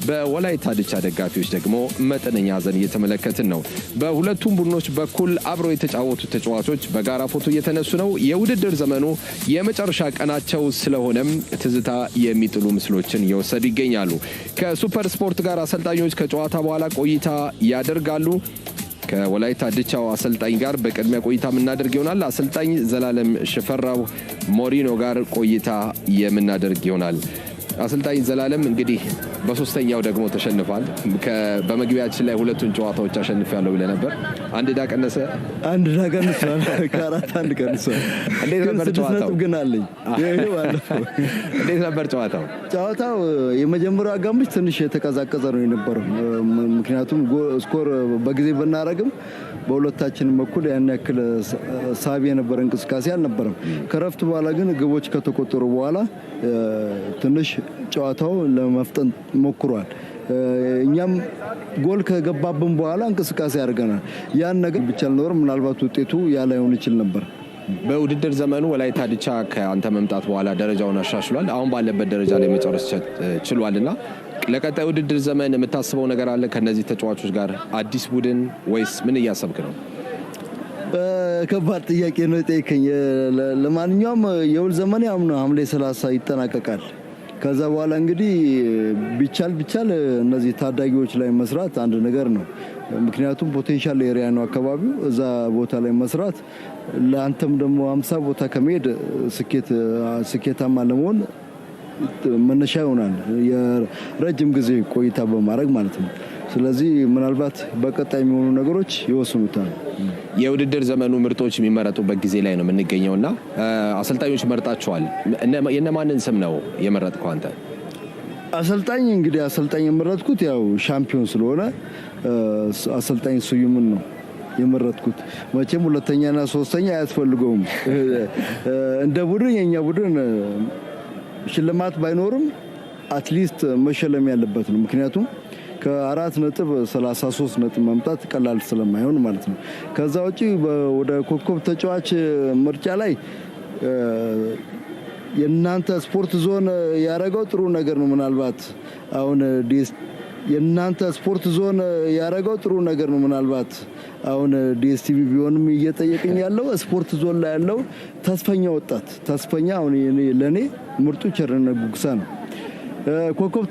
በወላይታ ድቻ ደጋፊዎች ደግሞ መጠነኛ ሀዘን እየተመለከትን ነው። በሁለቱም ቡድኖች በኩል አብረው የተጫወቱ ተጫዋቾች በጋራ ፎቶ እየተነሱ ነው። የውድድር ዘመኑ የመጨረሻ ቀናቸው ስለሆነም ትዝታ የሚጥሉ ምስሎችን እየወሰዱ ይገኛሉ። ከሱፐር ስፖርት ጋር አሰልጣኞች ከጨዋታ በኋላ ቆይታ ያደርጋሉ። ከወላይታ ድቻው አሰልጣኝ ጋር በቅድሚያ ቆይታ የምናደርግ ይሆናል። አሰልጣኝ ዘላለም ሽፈራው ሞሪኖ ጋር ቆይታ የምናደርግ ይሆናል። አሰልጣኝ ዘላለም እንግዲህ በሶስተኛው ደግሞ ተሸንፏል። በመግቢያችን ላይ 2ቱን ጨዋታዎች አሸንፋለሁ ብለህ ነበር። አንድ ዕዳ ቀነሰ። ከ4 1 ቀንሷል። እንዴት ነበር ጨዋታው? ግን አለኝ እንዴት ነበር ጨዋታው? ጨዋታው የመጀመሪያው አጋማሽ ትንሽ የተቀዛቀዘ ነው የነበረው። ምክንያቱም ስኮር በጊዜ ብናረግም በሁለታችን በኩል ያን ያክል ሳቢ የነበረ እንቅስቃሴ አልነበረም። ከረፍት በኋላ ግን ግቦች ከተቆጠሩ በኋላ ትንሽ ጨዋታው ለመፍጠን ሞክሯል። እኛም ጎል ከገባብን በኋላ እንቅስቃሴ አድርገናል። ያን ነገር ብቻ አልኖር ምናልባት ውጤቱ ያላይሆን ይችል ነበር። በውድድር ዘመኑ ወላይታ ድቻ ከአንተ መምጣት በኋላ ደረጃውን አሻሽሏል። አሁን ባለበት ደረጃ ላይ መጨረስ ችሏልና ለቀጣይ ውድድር ዘመን የምታስበው ነገር አለ ከነዚህ ተጫዋቾች ጋር? አዲስ ቡድን ወይስ ምን እያሰብክ ነው? ከባድ ጥያቄ ነው የጠየቀኝ። ለማንኛውም የውል ዘመን ሐምሌ 30 ይጠናቀቃል። ከዛ በኋላ እንግዲህ ቢቻል እነዚህ ታዳጊዎች ላይ መስራት አንድ ነገር ነው። ምክንያቱም ፖቴንሻል ኤሪያ ነው አካባቢው። እዛ ቦታ ላይ መስራት ለአንተም ደግሞ 50 ቦታ ከመሄድ ስኬታማ ለመሆን መነሻ ይሆናል። የረጅም ጊዜ ቆይታ በማድረግ ማለት ነው። ስለዚህ ምናልባት በቀጣይ የሚሆኑ ነገሮች ይወስኑታል። የውድድር ዘመኑ ምርጦች የሚመረጡበት ጊዜ ላይ ነው የምንገኘውና አሰልጣኞች መርጣቸዋል። የነማንን ስም ነው የመረጥከው አንተ? አሰልጣኝ እንግዲህ አሰልጣኝ የመረጥኩት ያው ሻምፒዮን ስለሆነ አሰልጣኝ ስዩምን ነው የመረጥኩት። መቼም ሁለተኛና ሶስተኛ አያስፈልገውም። እንደ ቡድን የኛ ቡድን ሽልማት ባይኖርም አትሊስት መሸለም ያለበት ነው። ምክንያቱም ከ4.33 ነጥብ ማምጣት ቀላል ስለማይሆን ማለት ነው። ከዛ ውጪ ወደ ኮከብ ተጫዋች ምርጫ ላይ የናንተ ስፖርት ዞን ያረጋው ጥሩ ነገር ነው። ምናልባት አሁን የናንተ ስፖርት ዞን ያረጋው ጥሩ ነገር ነው። ምናልባት አሁን ዲኤስቲቪ ቢሆንም እየጠየቀኝ ያለው ስፖርት ዞን ላይ ያለው ተስፈኛ ወጣት ተስፈኛ አሁን ለኔ ምርጡ ቸርነት ጉግሳ ነው። ኮከብ